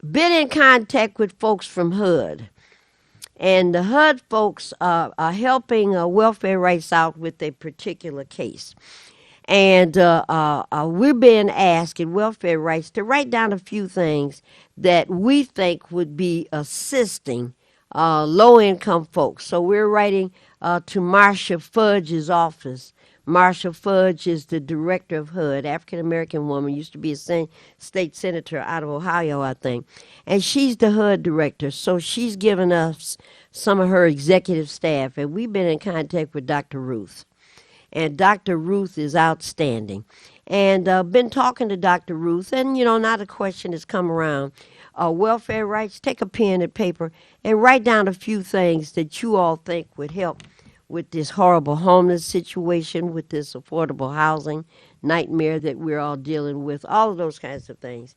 [SPEAKER 2] been in contact with folks from HUD. And the HUD folks are helping welfare rights out with a particular case. And we're being asked in welfare rights to write down a few things that we think would be assisting low-income folks. So we're writing to Marcia Fudge's office. Marcia Fudge is the director of HUD, African-American woman, used to be a state senator out of Ohio, I think. And she's the HUD director, so she's given us some of her executive staff, and we've been in contact with Dr. Ruth. And Dr. Ruth is outstanding. And been talking to Dr. Ruth, and, not a question has come around. Welfare rights, take a pen and paper and write down a few things that you all think would help with this horrible homeless situation, with this affordable housing nightmare that we're all dealing with, all of those kinds of things.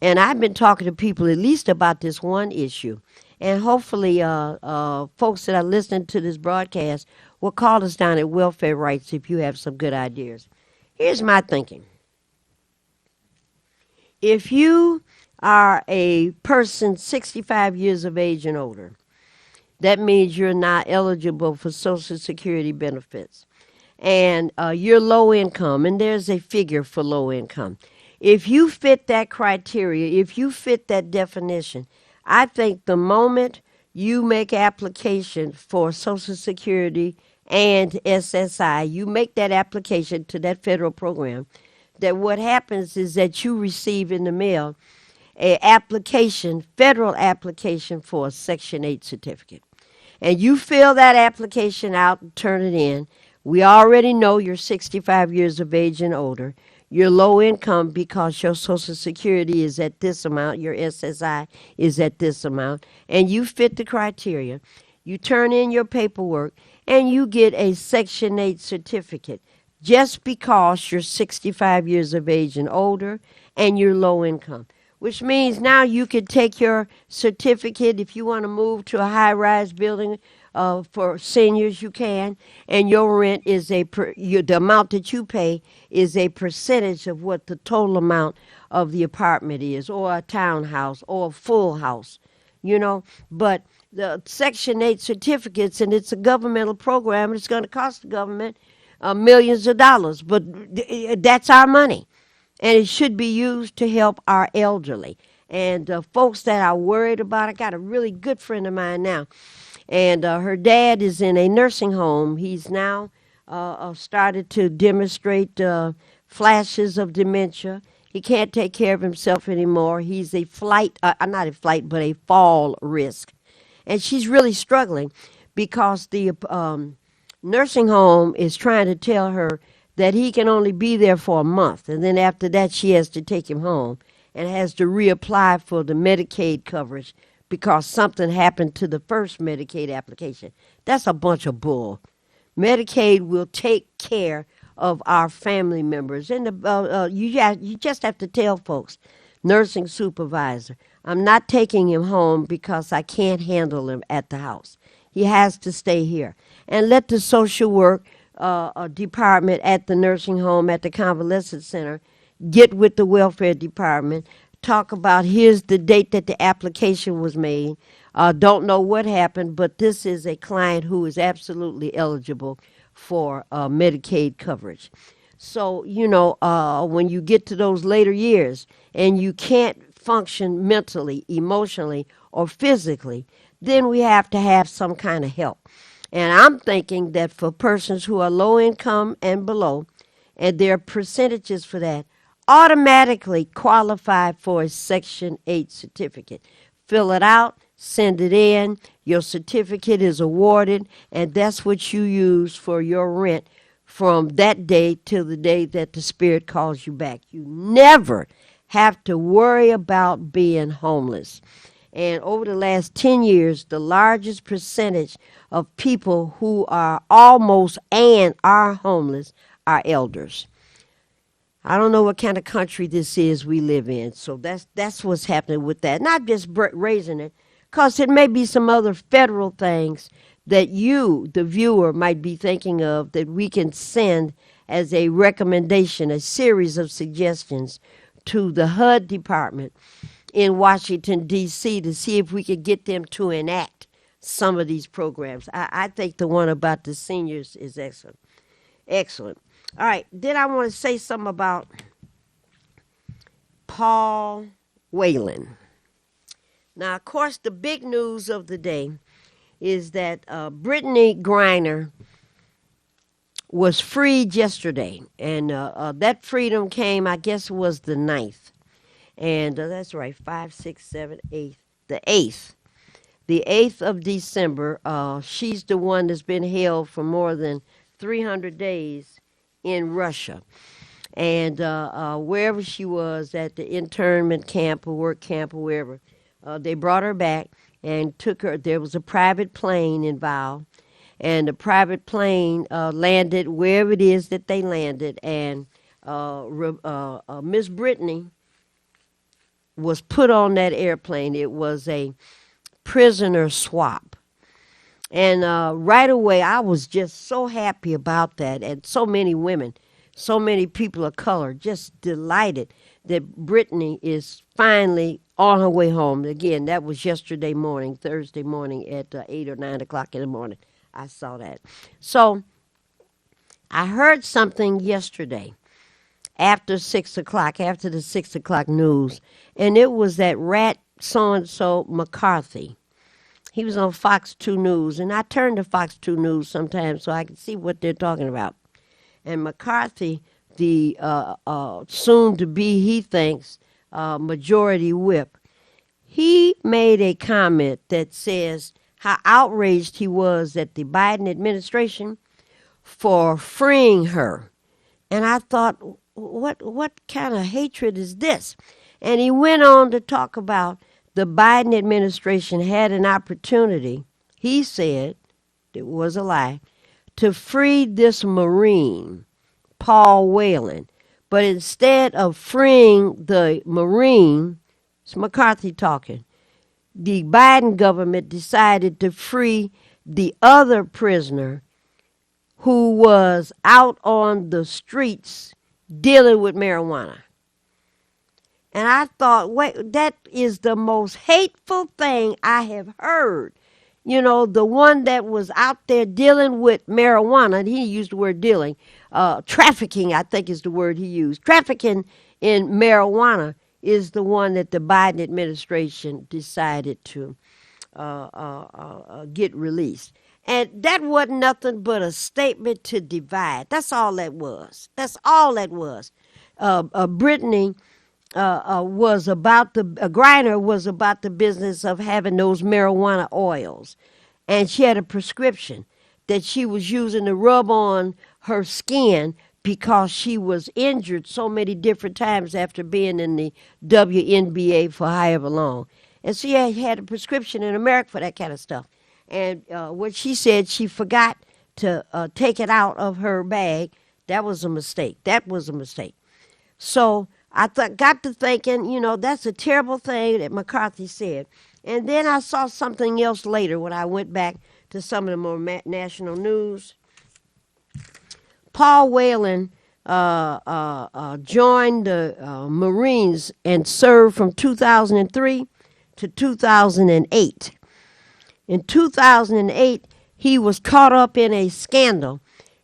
[SPEAKER 2] And I've been talking to people at least about this one issue. And hopefully folks that are listening to this broadcast will call us down at Welfare Rights if you have some good ideas. Here's my thinking. If you are a person 65 years of age and older, that means you're not eligible for Social Security benefits. And you're low income, and there's a figure for low income. If you fit that criteria, if you fit that definition, I think the moment you make application for Social Security and SSI, you make that application to that federal program, that what happens is that you receive in the mail a application, federal application for a Section 8 certificate. And you fill that application out and turn it in. We already know you're 65 years of age and older. You're low income because your Social Security is at this amount, your SSI is at this amount, and you fit the criteria. You turn in your paperwork, and you get a Section 8 certificate just because you're 65 years of age and older and you're low income. Which means now you could take your certificate if you want to move to a high-rise building for seniors, you can, and your rent is the amount that you pay is a percentage of what the total amount of the apartment is, or a townhouse, or a full house, But the Section 8 certificates, and it's a governmental program, and it's going to cost the government millions of dollars, but that's our money. And it should be used to help our elderly. And folks that are worried about it, I got a really good friend of mine now. And her dad is in a nursing home. He's now started to demonstrate flashes of dementia. He can't take care of himself anymore. He's a fall risk. And she's really struggling because the nursing home is trying to tell her that he can only be there for a month, and then after that she has to take him home and has to reapply for the Medicaid coverage because something happened to the first Medicaid application. That's a bunch of bull. Medicaid will take care of our family members, and you just have to tell folks, nursing supervisor, I'm not taking him home because I can't handle him at the house. He has to stay here. And let the social work department at the nursing home, at the convalescent center, get with the welfare department, talk about here's the date that the application was made. Don't know what happened, but this is a client who is absolutely eligible for Medicaid coverage. So, when you get to those later years and you can't function mentally, emotionally, or physically, then we have to have some kind of help. And I'm thinking that for persons who are low income and below, and there are percentages for that, automatically qualify for a Section 8 certificate. Fill it out, send it in, your certificate is awarded, and that's what you use for your rent from that day till the day that the Spirit calls you back. You never have to worry about being homeless. And over the last 10 years, the largest percentage of people who are almost and are homeless are elders. I don't know what kind of country this is we live in, so that's what's happening with that. Not just raising it, because it may be some other federal things that you, the viewer, might be thinking of that we can send as a recommendation, a series of suggestions to the HUD department in Washington, D.C. to see if we could get them to enact some of these programs. I think the one about the seniors is excellent. Excellent. All right, then I want to say something about Paul Whelan. Now, of course, the big news of the day is that Brittany Griner was freed yesterday, and that freedom came, I guess, was the 9th. And that's right, 5, 6, 7, 8, the 8th. The 8th of December, she's the one that's been held for more than 300 days in Russia. And wherever she was, at the internment camp or work camp or wherever, they brought her back and took her. There was a private plane involved, and the private plane landed wherever it is that they landed, and Miss Brittany was put on that airplane. It was a prisoner swap. And right away, I was just so happy about that. And so many women, so many people of color, just delighted that Brittany is finally on her way home. Again, that was yesterday morning, Thursday morning at 8 or 9 o'clock in the morning. I saw that. So I heard something yesterday after 6 o'clock, after the 6 o'clock news, and it was that rat so-and-so McCarthy. He was on Fox 2 News, and I turn to Fox 2 News sometimes so I can see what they're talking about. And McCarthy, the soon-to-be, he thinks, majority whip, he made a comment that says how outraged he was at the Biden administration for freeing her. And I thought, what kind of hatred is this? And he went on to talk about the Biden administration had an opportunity, he said, it was a lie, to free this Marine, Paul Whelan. But instead of freeing the Marine, it's McCarthy talking, the Biden government decided to free the other prisoner who was out on the streets dealing with marijuana. And I thought, wait, that is the most hateful thing I have heard. You know, the one that was out there dealing with marijuana, he used the word dealing, trafficking, I think is the word he used. Trafficking in marijuana is the one that the Biden administration decided to get released. And that wasn't nothing but a statement to divide. That's all that was. That's all that was. Brittany was about Griner was about the business of having those marijuana oils. And she had a prescription that she was using to rub on her skin because she was injured so many different times after being in the WNBA for however long. And she had a prescription in America for that kind of stuff. And what she said, she forgot to take it out of her bag. That was a mistake. That was a mistake. So I got to thinking, you know, that's a terrible thing that McCarthy said. And then I saw something else later when I went back to some of the more national news. Paul Whelan joined the Marines and served from 2003 to 2008. In 2008, he was caught up in a scandal,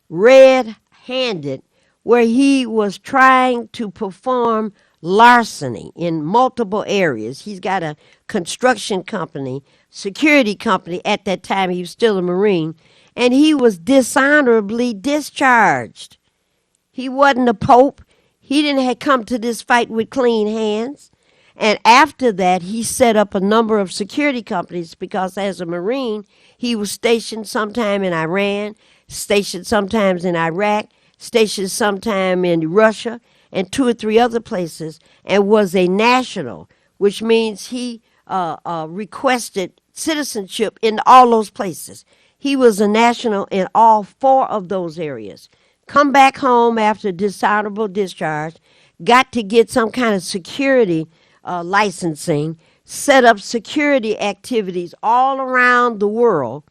[SPEAKER 2] red-handed, where he was trying to perform larceny in multiple areas. He's got a construction company, security company. At that time, he was still a Marine, and he was dishonorably discharged. He wasn't a pope. He didn't have come to this fight with clean hands. And after that, he set up a number of security companies because as a Marine, he was stationed sometime in Iran, stationed sometimes in Iraq, stationed sometime in Russia, and 2 or 3 other places, and was a national, which means he requested citizenship in all those places. He was a national in all 4 of those areas. Come back home after dishonorable discharge, got to get some kind of security licensing, set up security activities all around the world,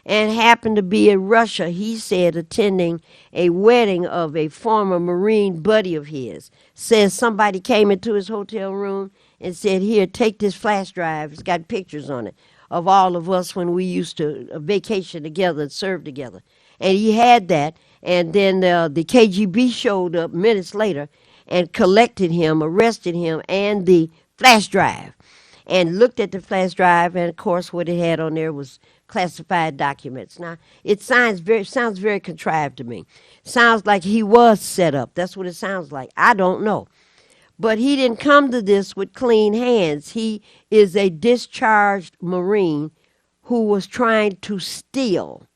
[SPEAKER 2] and happened to be in Russia, he said, attending a wedding of a former Marine buddy of his. Says somebody came into his hotel room and said, here, take this flash drive. It's got pictures on it of all of us when we used to vacation together and serve together. And he had that, and then the KGB showed up minutes later and collected him, arrested him, and the flash drive, and looked at the flash drive, and of course what it had on there was classified documents. Now, it sounds very contrived to me. Sounds like he was set up. That's what it sounds like. I don't know. But he didn't come to this with clean hands. He is a discharged Marine who was trying to steal.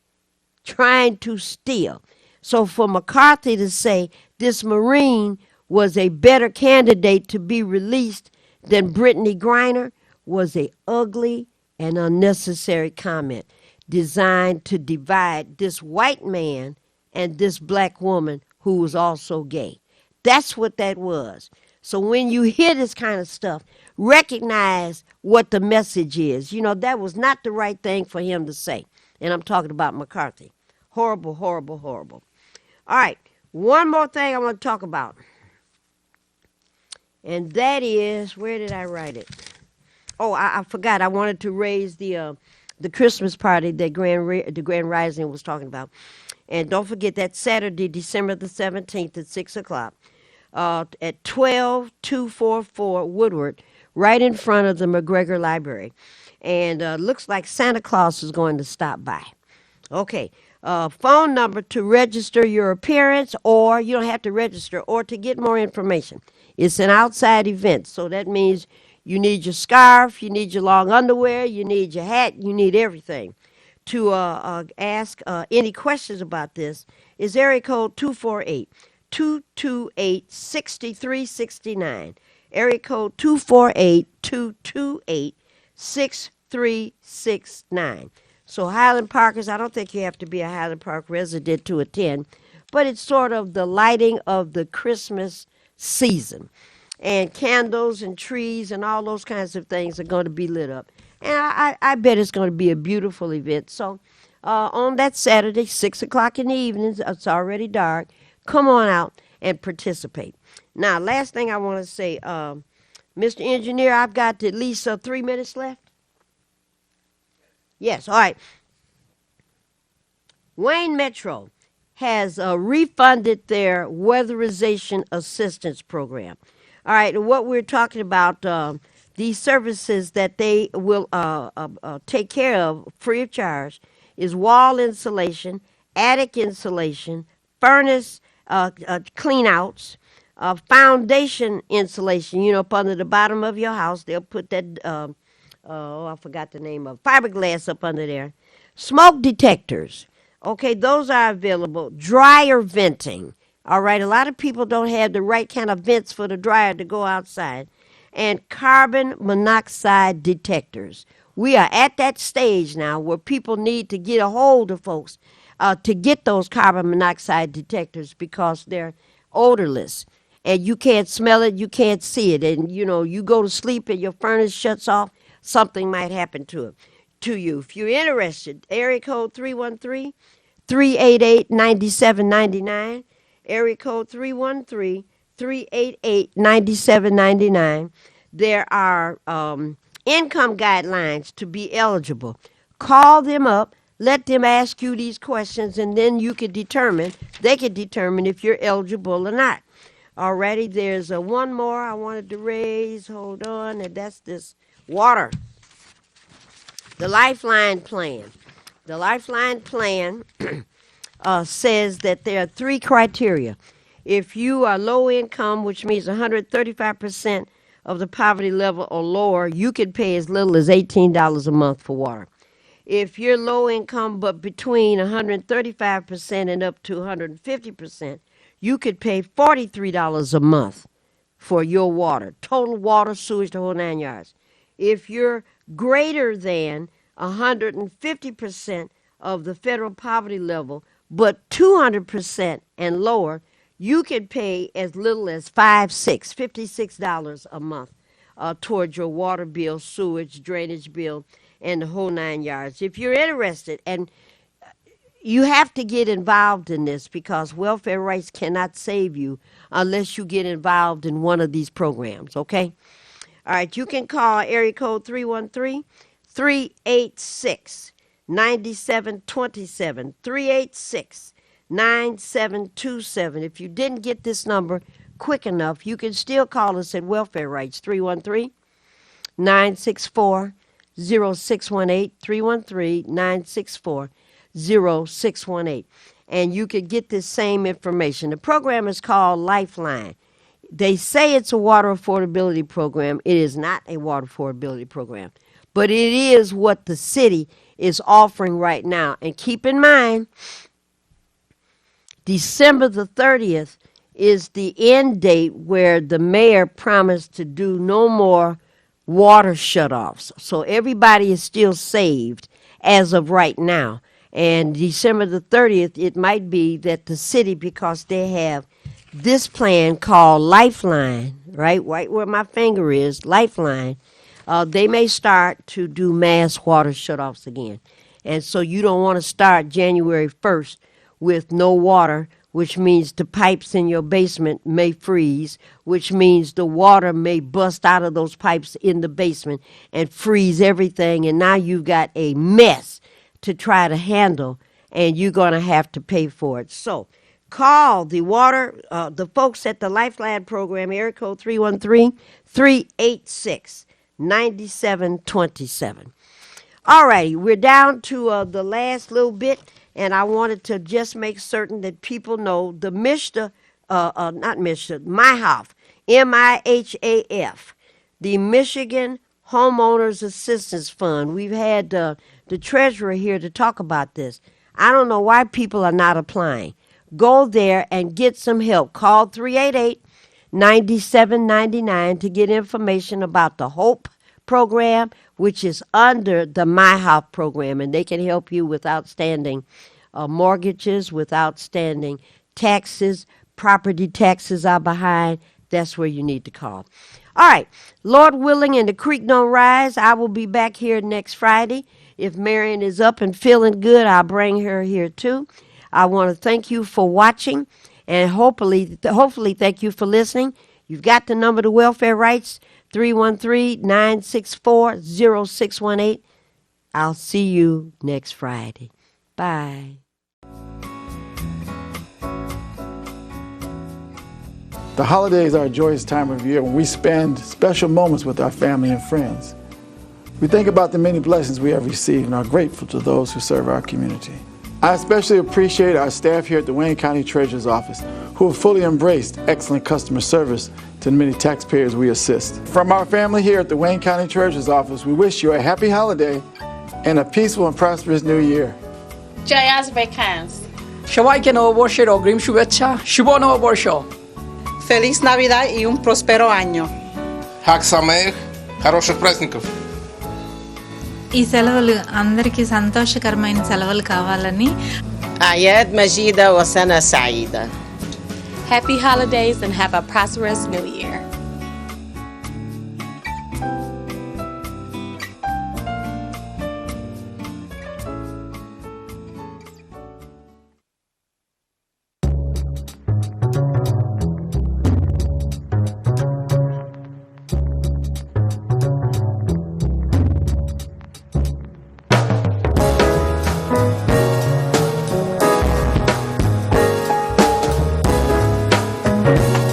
[SPEAKER 2] So for McCarthy to say this Marine was a better candidate to be released than Brittany Griner was a ugly and unnecessary comment designed to divide this white man and this black woman who was also gay. That's what that was. So when you hear this kind of stuff, recognize what the message is. You know, that was not the right thing for him to say. And I'm talking about McCarthy. Horrible, horrible, horrible. All right, one more thing I want to talk about. And that is, where did I write it? Oh, I forgot. I wanted to raise the Christmas party that the Grand Rising was talking about. And don't forget that Saturday, December the 17th at 6 o'clock at 12244 Woodward, right in front of the McGregor Library. And looks like Santa Claus is going to stop by. Okay. Phone number to register your appearance, or you don't have to register, or to get more information. It's an outside event, so that means you need your scarf, you need your long underwear, you need your hat, you need everything. To ask any questions about this is area code 248-228-6369. Area code 248-228-6369. So Highland Parkers, I don't think you have to be a Highland Park resident to attend, but it's sort of the lighting of the Christmas season. And candles and trees and all those kinds of things are going to be lit up. And I bet it's going to be a beautiful event. So on that Saturday, 6 o'clock in the evening, it's already dark, come on out and participate. Now, last thing I want to say, Mr. Engineer, I've got at least 3 minutes left. Yes, all right. Wayne Metro has refunded their weatherization assistance program. All right, what we're talking about, these services that they will take care of free of charge is wall insulation, attic insulation, furnace clean-outs, foundation insulation, you know, up under the bottom of your house. They'll put that I forgot the name of fiberglass up under there. Smoke detectors. Okay, those are available. Dryer venting. All right, a lot of people don't have the right kind of vents for the dryer to go outside. And carbon monoxide detectors. We are at that stage now where people need to get a hold of folks to get those carbon monoxide detectors because they're odorless. And you can't smell it, you can't see it. And, you know, you go to sleep and your furnace shuts off, something might happen to you. If you're interested, area code 313-388-9799, area code 313-388-9799. There are income guidelines to be eligible. Call them up, let them ask you these questions, and then they can determine if you're eligible or not. Alrighty, there's one more I wanted to raise. Hold on, and that's this water. The Lifeline plan. The Lifeline plan says that there are 3 criteria. If you are low income, which means 135% of the poverty level or lower, you can pay as little as $18 a month for water. If you're low income but between 135% and up to 150%, you could pay $43 a month for your water, total water, sewage, the whole 9 yards. If you're greater than 150% of the federal poverty level, but 200% and lower, you can pay as little as $56 a month towards your water bill, sewage, drainage bill, and the whole 9 yards. If you're interested, and you have to get involved in this because welfare rights cannot save you unless you get involved in one of these programs, okay? All right, you can call area code 313-386-9727, 386-9727. If you didn't get this number quick enough, you can still call us at Welfare Rights, 313-964-0618, 313-964-0618. And you could get this same information. The program is called Lifeline. They say it's a water affordability program. It is not a water affordability program, but it is what the city is offering right now. And keep in mind, December the 30th is the end date where the mayor promised to do no more water shutoffs. So everybody is still saved as of right now. And December the 30th, it might be that the city, because they have this plan called Lifeline, right where my finger is, Lifeline, they may start to do mass water shutoffs again. And so you don't want to start January 1st with no water, which means the pipes in your basement may freeze, which means the water may bust out of those pipes in the basement and freeze everything. And now you've got a mess to try to handle, and you're going to have to pay for it. So call the folks at the Lifeline program, area code 313-386-9727. All righty, we're down to the last little bit, and I wanted to just make certain that people know the MIHAF, MIHAF, the Michigan Homeowners Assistance Fund. We've had the treasurer here to talk about this. I don't know why people are not applying. Go there and get some help. Call 388-9799 to get information about the HOPE program, which is under the MIHAF program, and they can help you with outstanding mortgages, with outstanding taxes. Property taxes are behind. That's where you need to call. All right, Lord willing and the creek don't rise, I will be back here next Friday. If Marion is up and feeling good, I'll bring her here too. I want to thank you for watching, and hopefully thank you for listening. You've got the number to Welfare Rights, 313-964-0618. I'll see you next Friday. Bye.
[SPEAKER 1] The holidays are a joyous time of year when we spend special moments with our family and friends. We think about the many blessings we have received and are grateful to those who serve our community. I especially appreciate our staff here at the Wayne County Treasurer's Office who have fully embraced excellent customer service to the many taxpayers we assist. From our family here at the Wayne County Treasurer's Office, we wish you a happy holiday and a peaceful and prosperous new year.
[SPEAKER 4] জয়াস বেখান্স
[SPEAKER 5] সবাইকে নববর্ষের অগ্রিম শুভেচ্ছা, শুভ নববর্ষ।
[SPEAKER 6] Feliz Navidad y un próspero año.
[SPEAKER 7] Хак Самех, хороших праздников.
[SPEAKER 8] ఈ సెలవులు అందరికీ సంతోషకరమైన సెలవులు కావాలని
[SPEAKER 4] أعياد مجيدة وسنة سعيدة.
[SPEAKER 9] Happy holidays and have a prosperous new year.
[SPEAKER 1] Thank you.